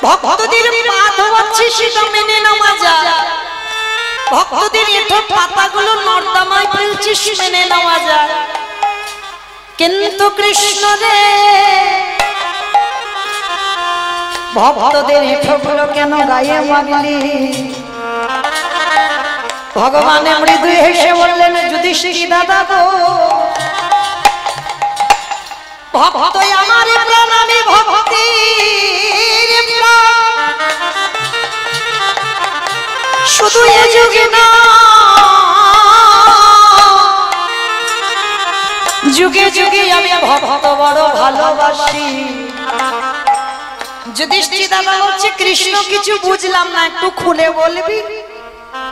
ভক্তদের পা ধোয়াচ্ছি সেটা মেনে নেওয়া যায়, ভক্তদের এঁঠো পাতাগুলো নর্দমায় ফেলছিস মেনে নেওয়া যায়, কিন্তু কৃষ্ণ রে ভক্তদের এঁঠোগুলো কেন গায়ে মাগলি? ভগবান মৃদু হেসে বললেন, যুধিষ্ঠির দাদা গো, ভক্ত আমার প্রাণ, আমি ভক্তির প্রাণ, শুধু এ যুগে না যুগে যুগে আমি ভক্ত বড় ভালোবাসি। যুধিষ্ঠির দাদা বলছে, কৃষ্ণ কিছু বুঝলাম না, একটু খুলে বলবি?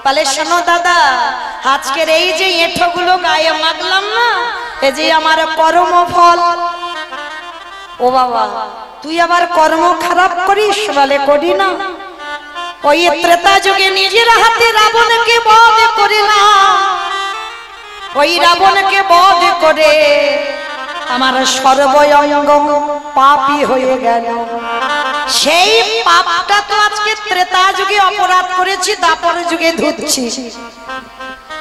তাহলে শোনো দাদা, আজকের এই যে এঁঠোগুলো গায়ে মাগলাম না, এই যে আমার কর্মফল। ও বাবা, তুই আবার কর্ম খারাপ করিস? বলে করি না। ওই ত্রেতা যুগে নিজের হাতে রাবণকে বধ করিলাম, ওই রাবণকে বধ করে আমার সর্বঙ্গ পাপী হয়ে গেল। সেই পাপটা তো আজকে ত্রেতা যুগে অপরাধ করেছি, দাপর যুগে ধুচ্ছি।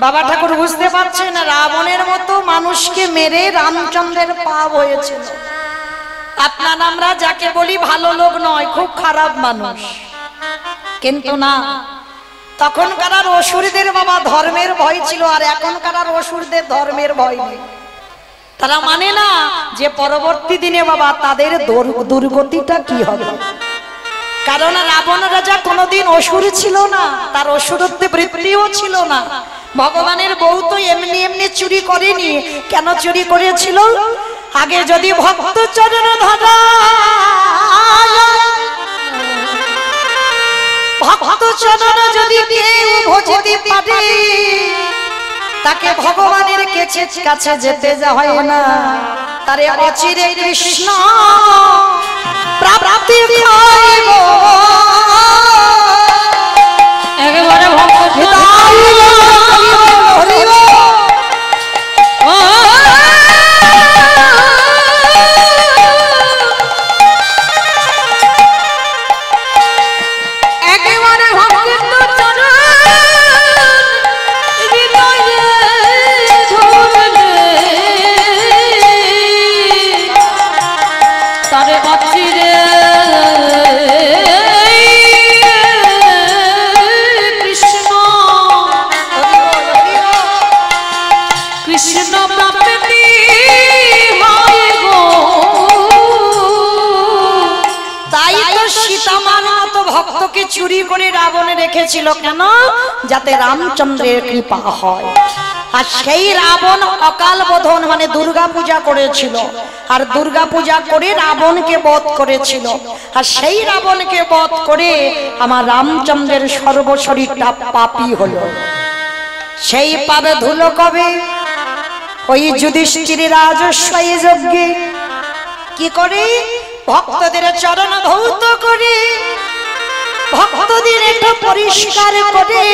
বাবা ঠাকুর বুঝতে পারছেন, রাবণের মতো মানুষকে মেরে রামচন্দ্রের পাপ হয়েছিল। আপনার আমরা যাকে বলি ভালো লোক নয়, খুব খারাপ মানুষ, কিন্তু না, তখনকার অসুরদের বাবা ধর্মের ভয় ছিল, আর এখনকার অসুরদের ধর্মের ভয় নেই। তারা মানে না যে পরবর্তী দিনে বাবা তাদের দুর্গতিটা কি হবে। কারণ রাবণ রাজা কোনোদিন অসুর ছিল না, তার অসুরত্বে বৃত্তিও ছিল না। ভগবানের বউ তো এমনি এমনি চুরি করেনি। কেন চুরি করেছিল? আগে যদি ভক্ত চরণ ধরা, ভক্ত চরণ যদি কেউ ভজিতে পারে, তাকে ভগবানের কাছে যেতে হয় না, তারে অচিরে কৃষ্ণ প্রাপ্তি পাইব। একেবারে ভক্ত চুরি করে রাবণে রেখেছিল, কেন? যাতে রামচন্দ্রের কৃপা হয়। আর সেই রাবণ অকাল বোধন মানে দুর্গা পূজা করেছিল, আর দুর্গা পূজা করে রাবণকে বধ করেছিল। আর সেই রাবণকে বধ করে আমার রামচন্দ্রের সর্বশরীরটা পাপী হলো। সেই পাবে ধুলো কবে? ওই যুধিষ্ঠির রাজস্বী যজ্ঞে কি করে? ভক্তদের চরণ ধৌত করে, ভক্তদের এটা পরিষ্কার করে,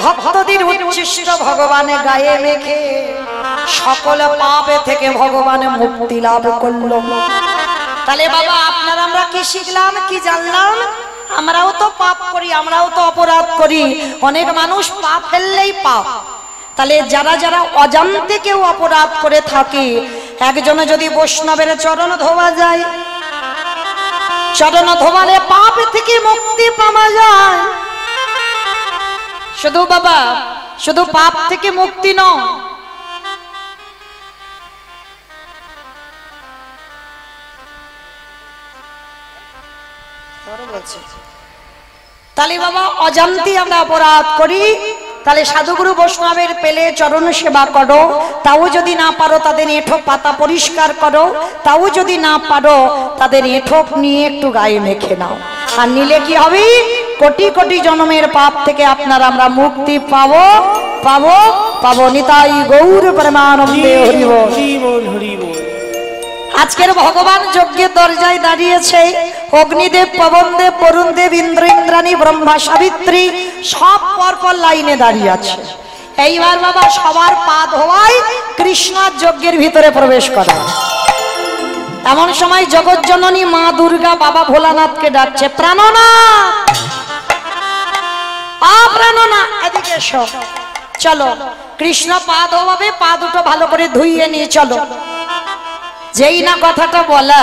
ভক্তদের উচ্ছিষ্ট ভগবানে গায়ে মেখে সকল পাপে থেকে ভগবান মুক্তি লাভ করল। তাহলে বাবা আপনারা আমরা কি শিখলাম, কি জানলাম? আমরাও তো পাপ করি, আমরাও তো অপরাধ করি। অনেক মানুষ পাপ ফেললেই পাপ। তাহলে যারা যারা অজান্তে কেউ অপরাধ করে থাকে, একজনে যদি বৈষ্ণবের চরণ ধোয়া যায়, চরণ ধোয়ালে পাপ থেকে মুক্তি পাওয়া যায়। শুধু বাবা শুধু পাপ থেকে মুক্তি নয়, তাহলে বাবা অজান্তে আমরা অপরাধ করি। তাহলে সাধুগুরু বৈষ্ণবের পেলে চরণ সেবা করো, তাও যদি না পারো তাদের এঁঠো পাতা পরিষ্কার করো, তাও যদি না পারো তাদের এঁঠো নিয়ে একটু গায়ে মেখে নাও। আর নিলে কি হবে? কোটি কোটি জন্মের পাপ থেকে আপনার আমরা মুক্তি পাবো পাবো পাবো। নিতাই গৌর প্রেমানন্দে হরি বল হরি বল। আজকের ভগবান যজ্ঞের দরজায় দাঁড়িয়েছে। অগ্নিদেব, পবনদেব, বরুণদেব, ইন্দ্র, ইন্দ্রাণী, ব্রহ্মা, সাবিত্রী সব পরপর লাইনে দাঁড়িয়ে আছে। এইবার বাবা সবার পা ধোয়ায় কৃষ্ণার যজ্ঞের ভিতরে প্রবেশ করা। এমন সময় জগৎ জননী মা দুর্গা বাবা ভোলানাথকে ডাকছে, প্রাণনাথ, প্রাণনাথ এদিকে এসো, চলো কৃষ্ণ পা ধোয়াবে, পা দুটো ভালো করে ধুইয়ে নিয়ে চলো। যেই না কথাটা বলা,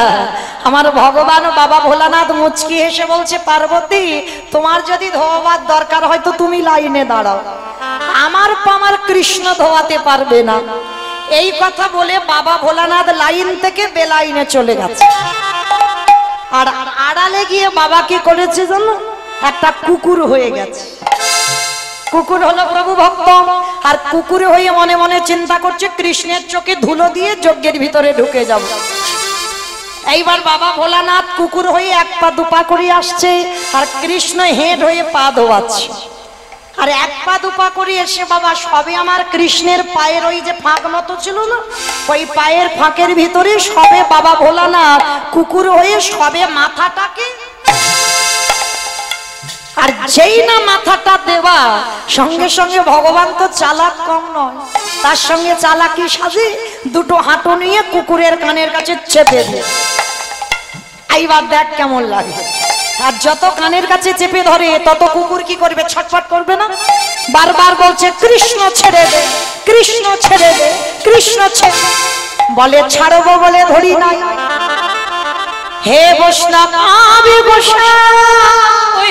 আমার ভগবান বাবা ভোলানাথ মুচকি এসে বলছে, পার্বতী তোমার যদি ধোয়াবার দরকার হয় তো তুমি লাইনে দাঁড়াও, আমার কৃষ্ণ ধোয়াতে পারবে না। এই কথা বলে বাবা ভোলানাথ লাইন থেকে বেলাইনে চলে গেছে। আর আড়ালে গিয়ে বাবা কি করেছে জানো, একটা কুকুর হয়ে গেছে। কুকুর হলো প্রভু ভক্ত, আর কুকুর হয়ে মনে মনে চিন্তা করছে কৃষ্ণের চোখে ধুলো দিয়ে যজ্ঞের ভিতরে ঢুকে যাব। এইবার বাবা ভোলানাথ কুকুর হয়ে এক পা দুপা করে আসছে, আর কৃষ্ণ হেড হয়ে পা ধোয়াচ্ছে। আর এক পা দুপা করে এসে বাবা সবে আমার কৃষ্ণের পায়ের ওই যে ফাঁক মতো ছিল না, ওই পায়ের ফাঁকের ভিতরে সবে বাবা ভোলানাথ কুকুর হয়ে সবে মাথাটাকে, আর যেই না মাথাটা দেওয়া সঙ্গে সঙ্গে ভগবান তো চালাক কম নয়, তার সঙ্গে চালাকি সাজে দুটো হাঁটু নিয়ে কুকুরের কানের কাছে চেপে দিয়ে, এইবার দেখ কেমন লাগে। আর যত কানের কাছে চেপে ধরে তত কুকুর কি করবে, ছটফট করবে না? বারবার বলছে কৃষ্ণ ছেড়ে দে, কৃষ্ণ ছেড়ে দে, কৃষ্ণ ছেড়ে। বলে ছাড়বো বলে ধরি নাই, হে বৈষ্ণব আমি গোসাই,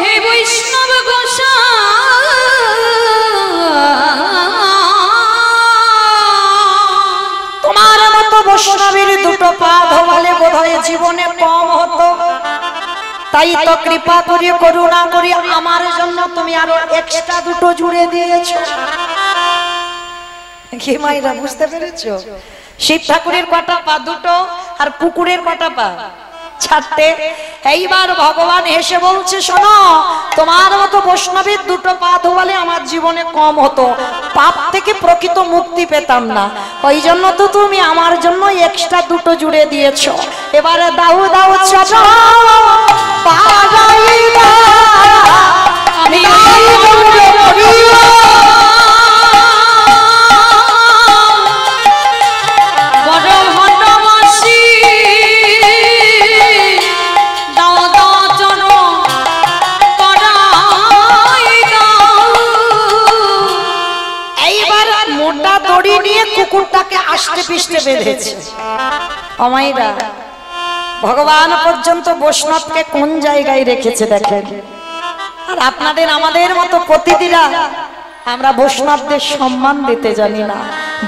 হে বৈষ্ণব গোসাই, তোমার মতো বৈষ্ণবের দুটো পা ধোয়ালে বোধহয় জীবনে কম হতো, তাই তো কৃপা করে করুণা করে আমার জন্য তুমি আরো এক্সট্রা দুটো জুড়ে দিয়েছো। কি মাইরা বুঝতে পেরেছো? শিব ঠাকুরের কটা পা? দুটো। আর কুকুরের কটা পা? চারটে। এইবার ভগবান হেসে বলছে, শোনো তোমার মতো বৈষ্ণবের দুটো পা ধোয়ালে আমার জীবনে কম হতো, পাপ থেকে প্রকৃত মুক্তি পেতাম না, ওই জন্য তো তুমি আমার জন্য এক্সট্রা দুটো জুড়ে দিয়েছো। এবারে দাও দাও চলো পারাইবা আমি কুকুরটাকে আষ্টে পিষ্টে বেঁধেছে। অমাইরা ভগবান পর্যন্ত বৈষ্ণবকে কোন জায়গায় রেখেছে দেখেন। আর আপনাদের আমাদের মতো প্রতিদিরা আমরা বৈষ্ণবদের সম্মান দিতে জানি না,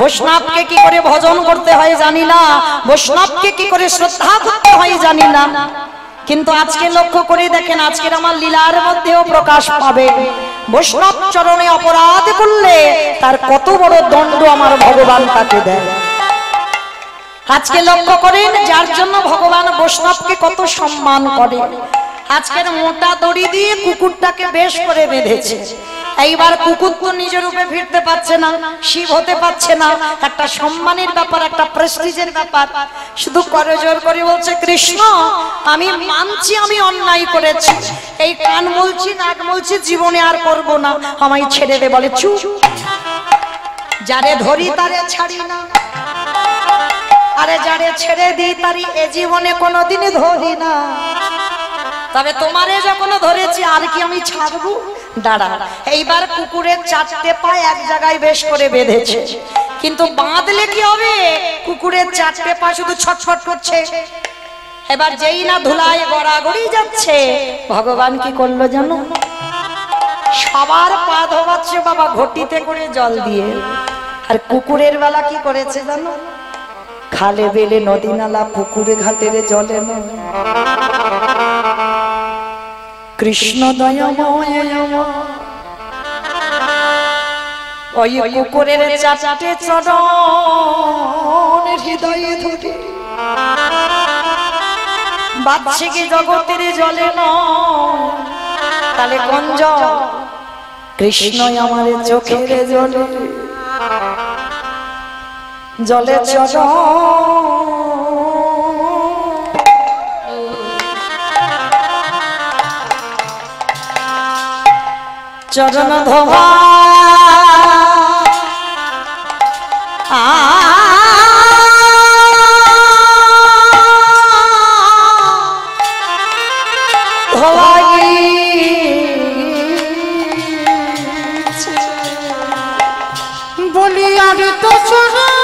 বৈষ্ণবকে কি করে ভজন করতে হয় জানি না, বৈষ্ণবকে কি করে শ্রদ্ধা করতে হয় জানি না। কিন্তু আজকে লক্ষ্য করে দেখেন, আজকের আমার লীলার মধ্যেও প্রকাশ পাবে, বৈষ্ণব চরণে অপরাধ করলে তার কত বড় দণ্ড আমার ভগবান তাকে দেয়। আজকে লক্ষ্য করেন যার জন্য ভগবান বৈষ্ণবকে কত সম্মান করে। আজকের মোটা দড়ি দিয়ে কুকুরটাকে বেশ করে বেঁধেছে। এইবার কুকুর তো নিজ রূপে ফিরতে পারছে না, শিব হতে পারছে না, একটা সম্মানের ব্যাপার, একটা প্রেস্টিজের ব্যাপার। শুধু করজোর করে বলছে, কৃষ্ণ আমি মানছি আমি অন্যায় করেছি, এই কান বলছি নাক বলছি জীবনে আর করব না, আমায় ছেড়ে দে। বলে চুপ, যারে ধরি তারে ছাড়ি না, আরে যারে ছেড়ে দিই তারি এ জীবনে কোনোদিন ধরি না, তবে তোমারে যখন ধরেছি আর কি আমি ছাড়বো? দাঁড়া। এইবার কুকুরের চারটে পা এক জায়গায় বেশ করে বেঁধেছে, কিন্তু বাঁধলে কি হবে? কুকুরের চারটে পা শুধু ছটফট করছে। এবার যেই না ধুলায় গড়াগড়ি যাচ্ছে, ভগবান কি করলো জানো? সবার পা ধোয়াচ্ছে বাবা ঘটিতে করে জল দিয়ে। আর কুকুরের বেলা কি করেছে জানো? খালে বেলে নদী নালা পুকুরে ঘাটের জলে নয়, কৃষ্ণ দয়াময় ওই কুকুরের চারটে চরণ হৃদয়ে ধরে বাচ্চে কি জগতের জলে নয়, তাহলে কোন জল? কৃষ্ণ আমার চোখের জলে, জলে চরণ চরণ ধোয়া বলি আর তো চরণ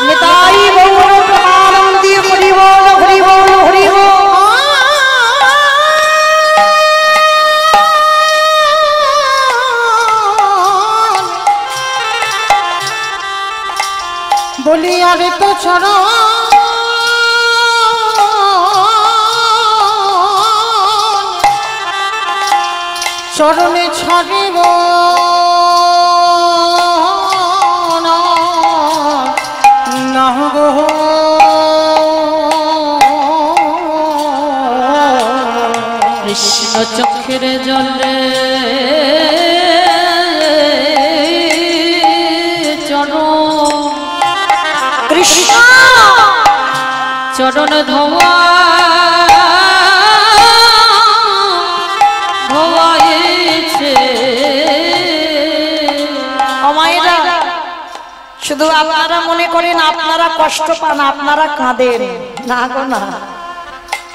নিতাই গৌর প্রেমানন্দে হরি বল হরি বল হরি বল। বলি আর তো চরণ চরণে ছাড়িব না গো কৃষ্ণ চক্ষের জলে কৃষ্ণ চরণ ধোয়া ধোয়াইছে। মায়েরা শুধু আপনারা মনে করেন আপনারা কষ্ট পান, আপনারা কাঁদেন না গো না,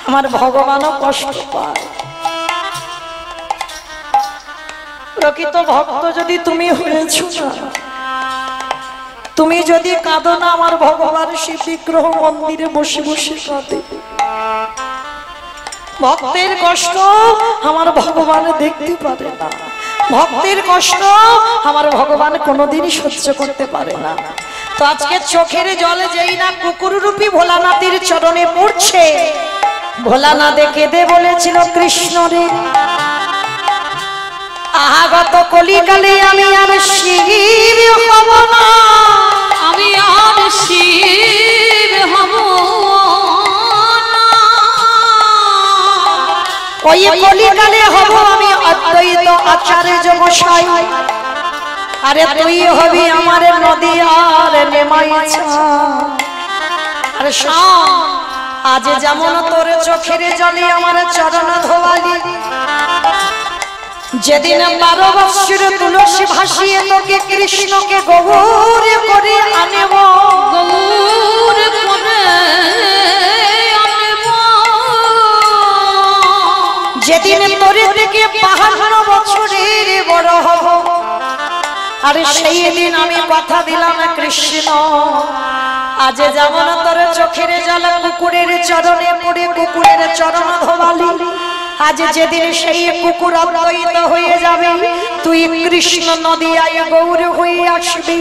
আমার ভগবানও কষ্ট পায়। প্রকৃত ভক্ত যদি তুমি হয়েছ না, তুমি যদি কাঁদো না, আমার ভগবান শিব বিগ্রহ মন্দিরে বসে বসে কাঁদে। ভক্তের কষ্ট আমার ভগবান দেখতে পারে না, ভক্তের কষ্ট আমার ভগবান কোনোদিনই সহ্য করতে পারে না। তো আজকে চোখের জলে যেই না কুকুর রূপী ভোলানাথের চরণে পড়ছে, ভোলানাথ কেঁদে বলেছিল কৃষ্ণ রে, আহাগত কলিকালে আমি আর শিব হব না, আমি আর শিব হব না। ওই কলিকালে হব আমি অদ্বৈত আচার্য গোসাই, আরে তুই হবি আমার নদী আর নেমাইছা। আরে শাম, আজ যেমন তোর চোখের জলে আমার চরণ ধোয়ালি, যেদিন 12 বৎসর তুলসী ভাসিয়ে তোকে কৃষ্ণকে গৌর করে আনেব, গৌর করে আনব। যেদিন তোর থেকে 52 বছরের বড় হব, আরে সেই দিন আমি কথা দিলাম কৃষ্ণ, আজ যেমন তোর চোখের জল কুকুরের চরণে পড়ে কুকুরের চরণ ধোয়ালি, আজ যেদিন সেই কুকুর অদ্বৈত হয়ে যাবে, তুই কৃষ্ণ নদিয়ায় গৌর হয়ে আসবি,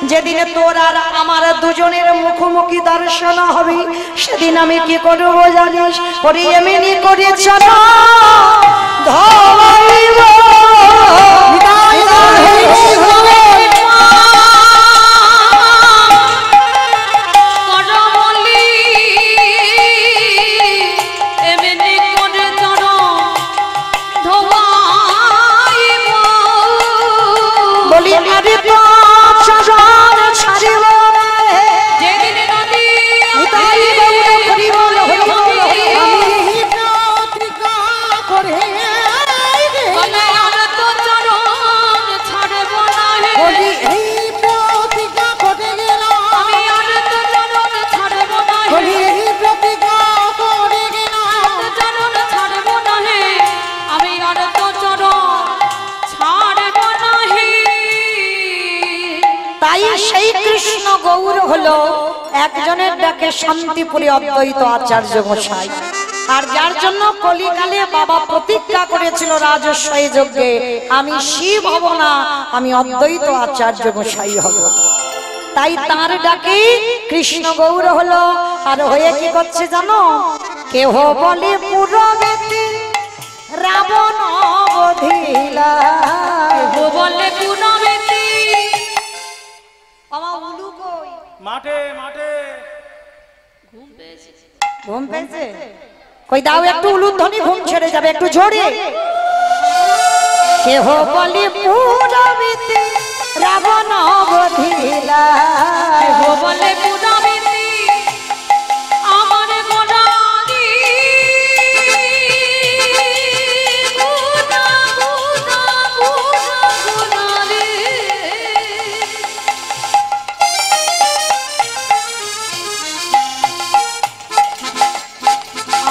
যেদিন তোর আর আমার দুজনের মুখোমুখি দর্শন হবে, সেদিন আমি কি করব জানিস? ওরে এমনি করে চল ধোয়াইব গৌর হলো একজনের ডাকে শান্তিপুরে অদ্বৈত আচার্য গোসাই, আর যার জন্য কলিকালে বাবা প্রতিজ্ঞা করেছিল রাজস্বী যজ্ঞে, আমি শিব হব না, আমি অদ্বৈত আচার্য গোসাই হব। তাই তার ডাকে কৃষ্ণ গৌর হলো। আর হয়ে কি করছে জানো? কেহ বলে পুরবেতে রাবণ বধিলা, কেহ বলে পুরবেতে মাঠে মাঠে ঘুম পেয়েছে, কই দাও একটু উলুধ্বনি, ঘুম ছেড়ে যাবে, একটু জোরে। কেহ বলে পুরবেতে রাবণ বধিলা, কেহ বলে পুরবেতে আমার গোড়ারি গুনা গুনা গুনা গুনারি।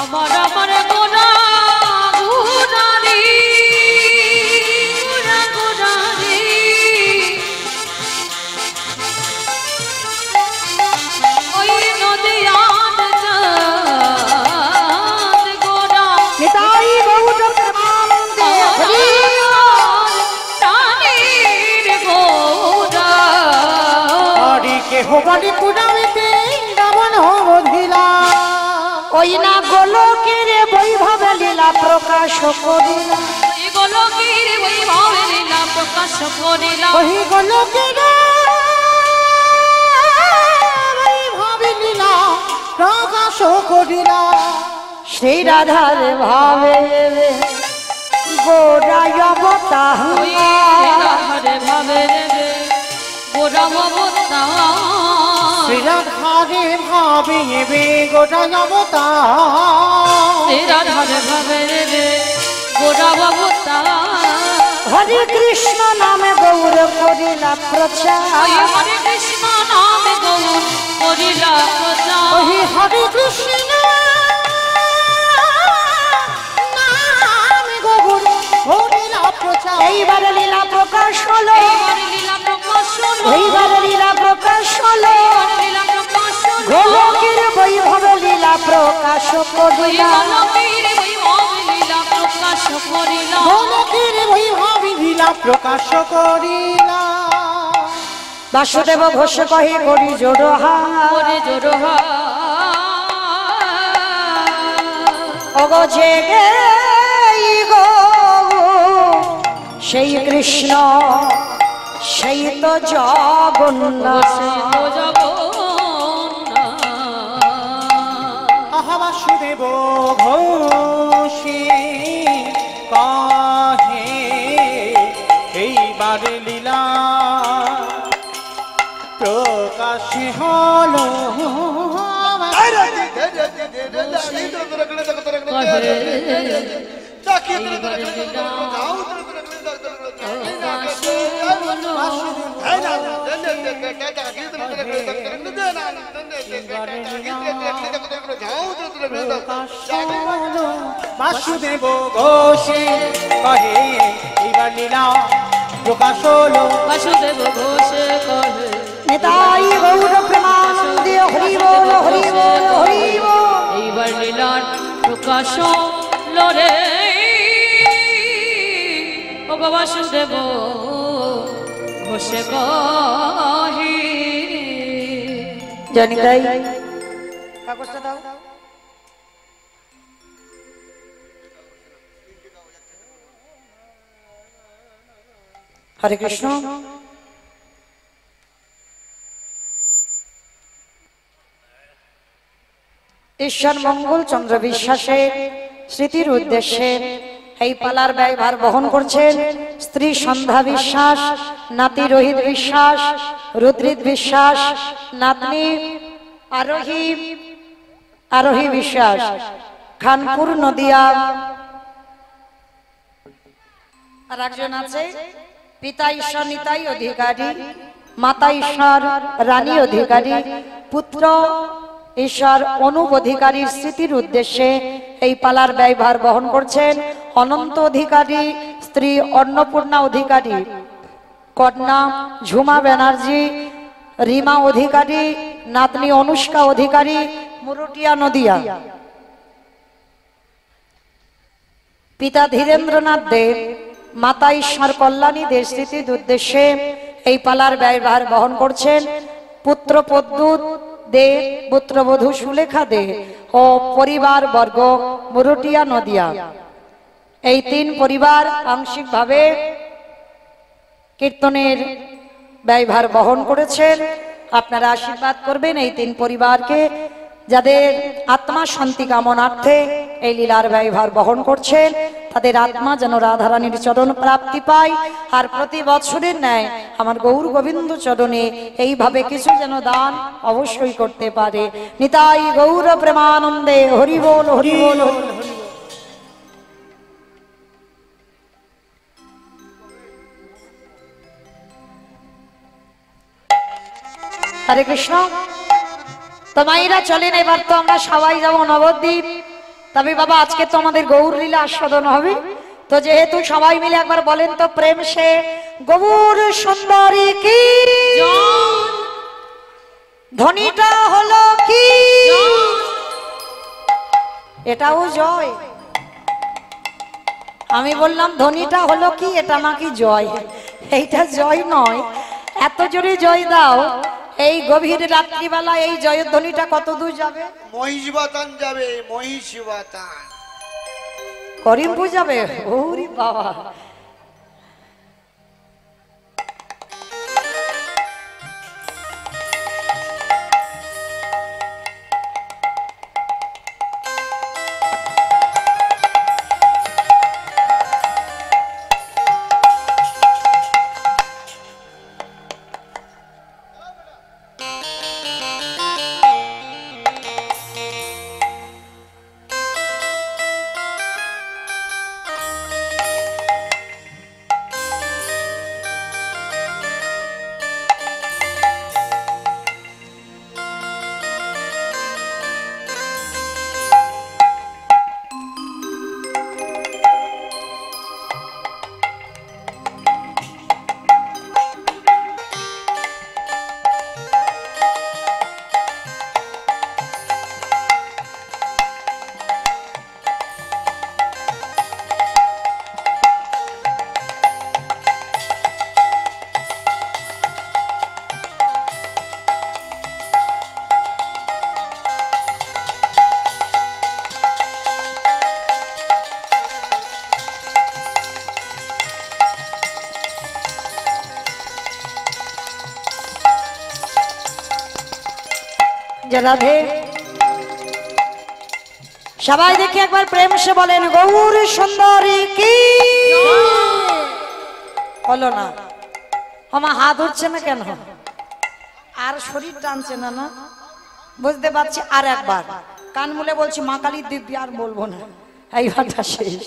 আমার আমার গোড়া গুনারি গুনা গুনারি। কেহ বলে পুরাণেতে রাবণ বধিলা ওই না গোলকের বৈভবে লীলা প্রকাশ করিলা এই গোলকের বৈভবে লীলা প্রকাশ করিলা ওই গোলকের বৈভবে লীলা প্রকাশ করিলা সেই রাধার ভাবে গোড়ায় অবতার ওই রাধারে ভাবে রে গোরা অবতার শ্রীরাধারে ভাবে গোটা অবতার এই রাধারে ভাবে রে গোরা অবতার হরে কৃষ্ণ নামে গৌর করিলা প্রচার ওই হরে কৃষ্ণ নামে গৌর করিলা প্রচার ওই হরে কৃষ্ণ নামে গৌর করিলা প্রচার এইবারে লীলা প্রকাশ হলো এইবারে লীলা প্রকাশ হলো এইবারে লীলা প্রকাশ হলো এইবারে লীলা প্রকাশ হলো গোলকের বৈভবে লীলা প্রকাশ ওই করিলা গোলকের বৈভবে লীলা প্রকাশ করিলা গোলকের বৈভবে লীলা প্রকাশ করিলা বাসুদেব ঘোষ কহে করি জোড়হা করে জোড়হা অগো জেগে গো সেই কৃষ্ণ সেই তো জগন্নাথ সে তো জগন্নাথ আহা বাসুদেব ঘোষে কাহে এইবারে লীলা প্রকাশে হলো বাসুদেব ঘোষে কহে এইবার লীলা প্রকাশ হলো বাসুদেব ঘোষে কহে নিতাই গৌর প্রেমানন্দে হরি বল হরি বল হরি বল এইবার লীলার প্রকাশ লরে ও বাসুদেব ঘোষে কহি জানি তাই কাগজটা দাও হরে কৃষ্ণ ঈশ্বর মঙ্গল চন্দ্র বিশ্বাসের স্মৃতির উদ্দেশ্যে এই পালার ব্যয়ভার বহন করছেন স্ত্রী সন্ধ্যা বিশ্বাস, নাতি রোহিত বিশ্বাস, রুদ্রিত বিশ্বাস, নাতনি আরোহী বিশ্বাস, খানপুর নদিয়া। আর একজন আছে পিতা ঈশ্বর নিতাই অধিকারী, মাতা ঈশ্বর রানী অধিকারী, পুত্র ঈশ্বর অনুপ অধিকারীর স্মৃতির উদ্দেশ্যে এই পালার ব্যয়ভার বহন করছেন অনন্ত অধিকারী, স্ত্রী অন্নপূর্ণা অধিকারী, কন্যা ঝুমা ব্যানার্জি, রিমা অধিকারী, নাতনি অনুষ্কা অধিকারী, মুরুটিয়া নদিয়া। পিতা ধীরেন্দ্রনাথ দেব, মাতা ঈশ্বর কল্যাণী দেব স্মৃতির উদ্দেশ্যে এই পালার ব্যয়ভার বহন করছেন পুত্র প্রদ্যুৎ দে, পুত্রবধূ সুলেখা দে ও পরিবার বর্গ মুরুটিয়া নদিয়া। এই তিন পরিবার আংশিকভাবে কীর্তনের ব্যয়ভার বহন করেছেন। আপনারা আশীর্বাদ করবেন এই তিন পরিবারকে, যাদের আত্মা শান্তি কামনার্থে এই লীলার ব্যয়ভার বহন করছেন, তাদের আত্মা যেন রাধারানীর চরণ প্রাপ্তি পায়। আর প্রতি বছরের ন্যায় আমার গৌর গোবিন্দ চরণে এইভাবে কিছু যেন দান অবশ্যই করতে পারে। নিতাই গৌর প্রেমানন্দে হরি বল হরি বল হরি বল। হরে কৃষ্ণ। তো মায়েরা চলেন, এবার তো আমরা সবাই যাবো নবদ্বীপ। তবে বাবা আজকে তো আমাদের গৌর লীলা আস্বাদন হবে, তো যেহেতু সবাই মিলে একবার বলেন তো প্রেম সে গৌর সুন্দরী কি ধ্বনিটা হলো কি, এটাও জয়। আমি বললাম ধ্বনিটা হলো কি, এটা নাকি জয়। এইটা জয় নয়, এত জোরে জয় দাও এই গভীর রাত্রিবেলা এই জয়ধ্বনিটা কত দূর যাবে? মহিষবাতান যাবে, মহিষবাতান। করিমপুর যাবে? ওরে বাবা, রাধে। সবাই দেখি একবার প্রেম সে বলেন গৌর সুন্দরী কি। বলো না, আমার হাত উঠছে না কেন? আর শরীর টানছে না? না বুঝতে পারছি। আর একবার কান মুলে বলছি মা কালীর দিব্যি, আর বলবো না, এইবারটা শেষ।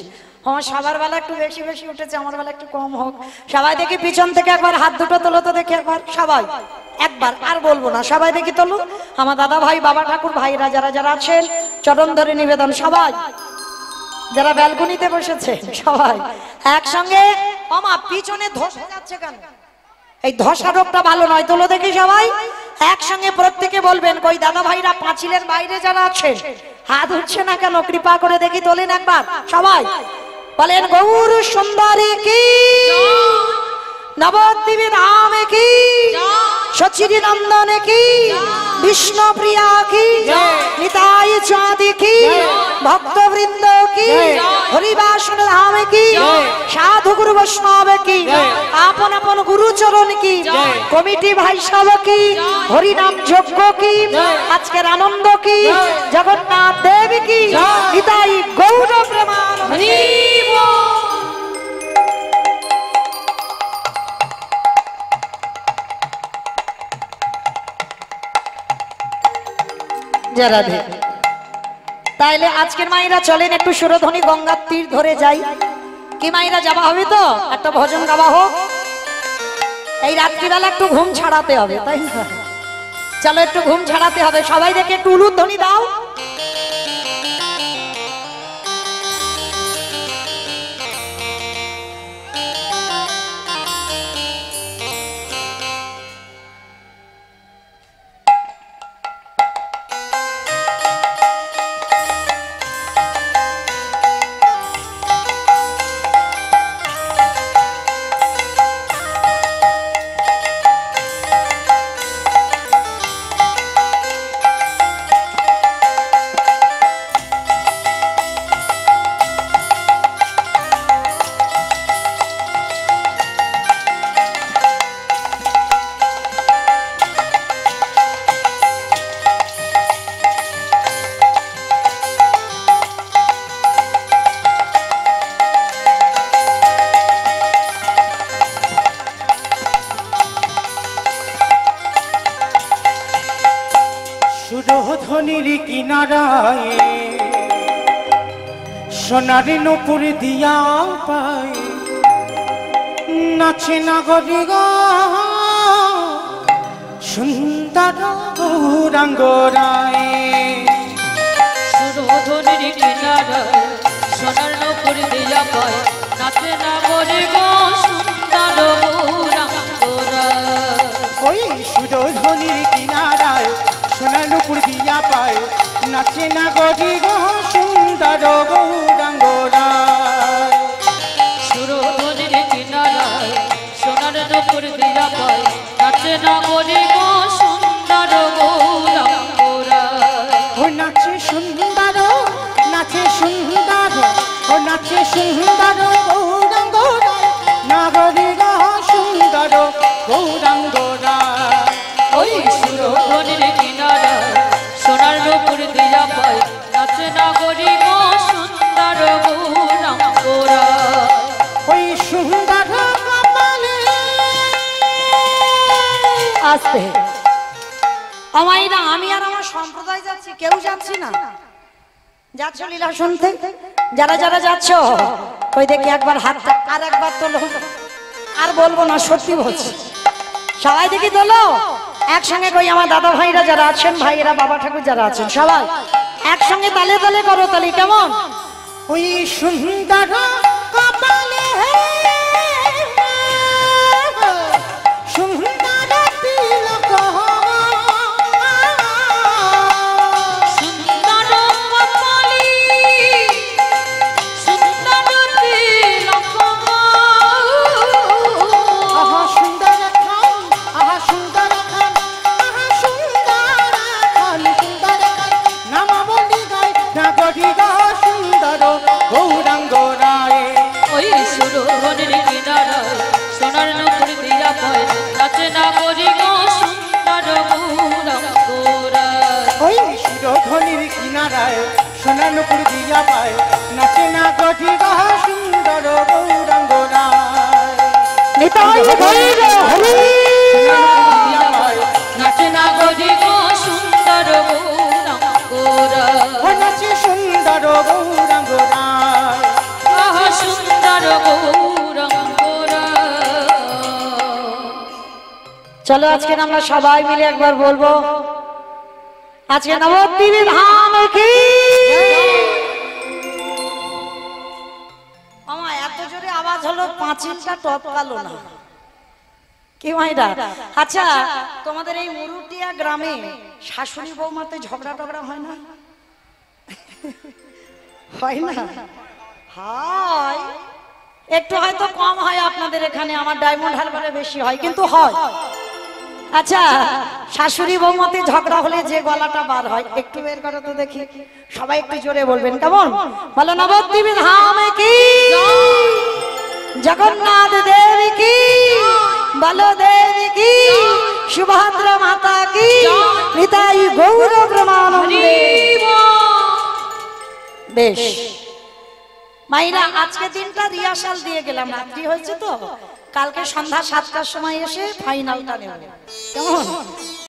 আমার সবার বেলা একটু বেশি বেশি উঠেছে, আমার বেলা একটু কম হোক। সবাই দেখি পিছন থেকে একবার হাত দুটো তোলো তো দেখি একবার সবাই, একবার, আর বলবো না। সবাই দেখি তোলো। আমার দাদা ভাই, বাবা ঠাকুর ভাইরা যারা যারা আছেন চরণ ধরে নিবেদন, সবাই যারা ব্যালকনিতে বসেছে সবাই একসঙ্গে। আমা পিছনে ধসে যাচ্ছে কেন? এই ধসা রোগটা ভালো নয়, তোলো দেখি সবাই একসঙ্গে। প্রত্যেকে বলবেন কই দাদা ভাইরা পাঁচিলের বাইরে যারা আছেন হাত উঠছে না কেন? কৃপা করে দেখি তোলেন একবার সবাই। বলেন গৌর সুন্দরী কি, নবদ্বীপে ধাম কি, সচিরি নন্দন কি, বিষ্ণু প্রিয়া কি, নিতাই চাঁদি কি, ভক্তবৃন্দ কি, হরিবাসন ধাম কি, সাধু গুরু বৈষ্ণব কি, আপন আপন গুরুচরণ কি, কমিটি ভাই সব কি, হরিনাম যজ্ঞ কি, আজকের আনন্দ কি, জগন্নাথ দেব কি, নিতাই গৌর প্রেমানন্দে। রাধে। তাইলে আজকের মায়েরা চলেন একটু সুরধ্বনি গঙ্গার তীর ধরে যাই। কি মায়েরা যাওয়া হবে তো? একটা ভজন গাওয়া হোক। এই রাত্রিবেলা একটু ঘুম ছাড়াতে হবে, তাই না? চলো একটু ঘুম ছাড়াতে হবে। সবাই দেখে একটু উলুধ্বনি দাও। সুরধ্বনির কিনারায় সোনার নূপুর দিয়া পায়, নাচে নাগরি গো সুন্দর গৌরাঙ্গ রায়। সুরধ্বনির কিনারায় সোনার নূপুর দিয়া পায়, নাচে নাগরি গো সুন্দর গৌরাঙ্গ রায়। ওই সুরধ্বনির কিনারায় সোনার নূপুর দিয়া পায়, নাচে নাগরি গো সুন্দর গৌরাঙ্গ রায়। সুরধ্বনির কিনারায় সোনার নূপুর দিয়া পায়, নাচে নাগরি গো সুন্দর সুন্দর গৌরাঙ্গরা ও নাচে সুন্দর, নাচে সুন্দর, ও নাচে সুন্দর গৌরাঙ্গরা, নাগরীরা সুন্দর গৌরাঙ্গরা। ওই সুরধনের কিনারা সোনার নূপুর দিয়া পায় নাচে নাগরী গো সুন্দর গৌরাঙ্গরা ওই সুন্দর কপালে আসতে আমাইরা আমি আর আমার সম্প্রদায় যাচ্ছি, কেউ যাচ্ছি না। যাচ্ছ লীলা শুনতে? যারা যারা যাচ্ছ ওই দেখি একবার হাতটা আর একবার তোলো। আর বলবো না, সত্যি বলছি। সবাই দেখি তোলো একসঙ্গে। কই আমার দাদা ভাইরা যারা আছেন, ভাইয়েরা, বাবা ঠাকুর যারা আছেন, সবাই একসঙ্গে তালে তালে করো তালি। কেমন? ওই সুন্দর কপালে সুন্দর তিলক, সুন্দর কপালি সুন্দর তিলক আহা সুন্দর খান, আহা সুন্দর খান, আহা সুন্দর খান, সুন্দর খান, নামা বলি গায় নাগরিকা সুন্দর গৌরাঙ্গরায়। ওই সুরধনের কিনারায় সোনার নূপুর দিয়া পায় নাচে নাগরী গো সুন্দর গৌরাঙ্গরা ওই শিরোধনির কিনারায় সোনার নূপুর দিয়া পায় নাচে নাগরিকা সুন্দর গৌরাঙ্গরায়। নিতাই গৌর হরি। নাচে নাগরী গো সুন্দর গৌরাঙ্গরা ও নাচে সুন্দর গৌরাঙ্গরায়। আহা সুন্দর গৌরাঙ্গরা চলো আজকে আমরা সবাই মিলে একবার বলবো, আজকে নবদ্বীপে ধাম কি। আমার এত জোরে আওয়াজ হলো, পাঁচিলটা টপকালো না। কি মাইরা? আচ্ছা, তোমাদের এই মুরুটিয়া গ্রামে শাশুড়ি বৌমাতে ঝগড়া টগড়া হয় না? হয় না? হয়, একটু হয়তো কম হয় আপনাদের এখানে, আমার ডায়মন্ড হারবারে বেশি হয়, কিন্তু হয়। আচ্ছা, শাশুড়ি বৌমাতে ঝগড়া হলে যে গলাটা বার হয়, একটু বের করো তো দেখি। সবাই একটু জোরে বলবেন, কেমন? বলো নবদ্বীপ ধাম কি, জগন্নাথ দেব কি, বলদেব কি, সুভদ্রা মাতা কি, নিতাই গৌর ব্রহ্মানন্দে। বেশ মাইরা, আজকে দিনটা রিহার্সাল দিয়ে গেলাম, রাত্রি হয়েছে তো, কালকে সন্ধ্যা 7টার সময় এসে ফাইনালটা নেব, কেমন?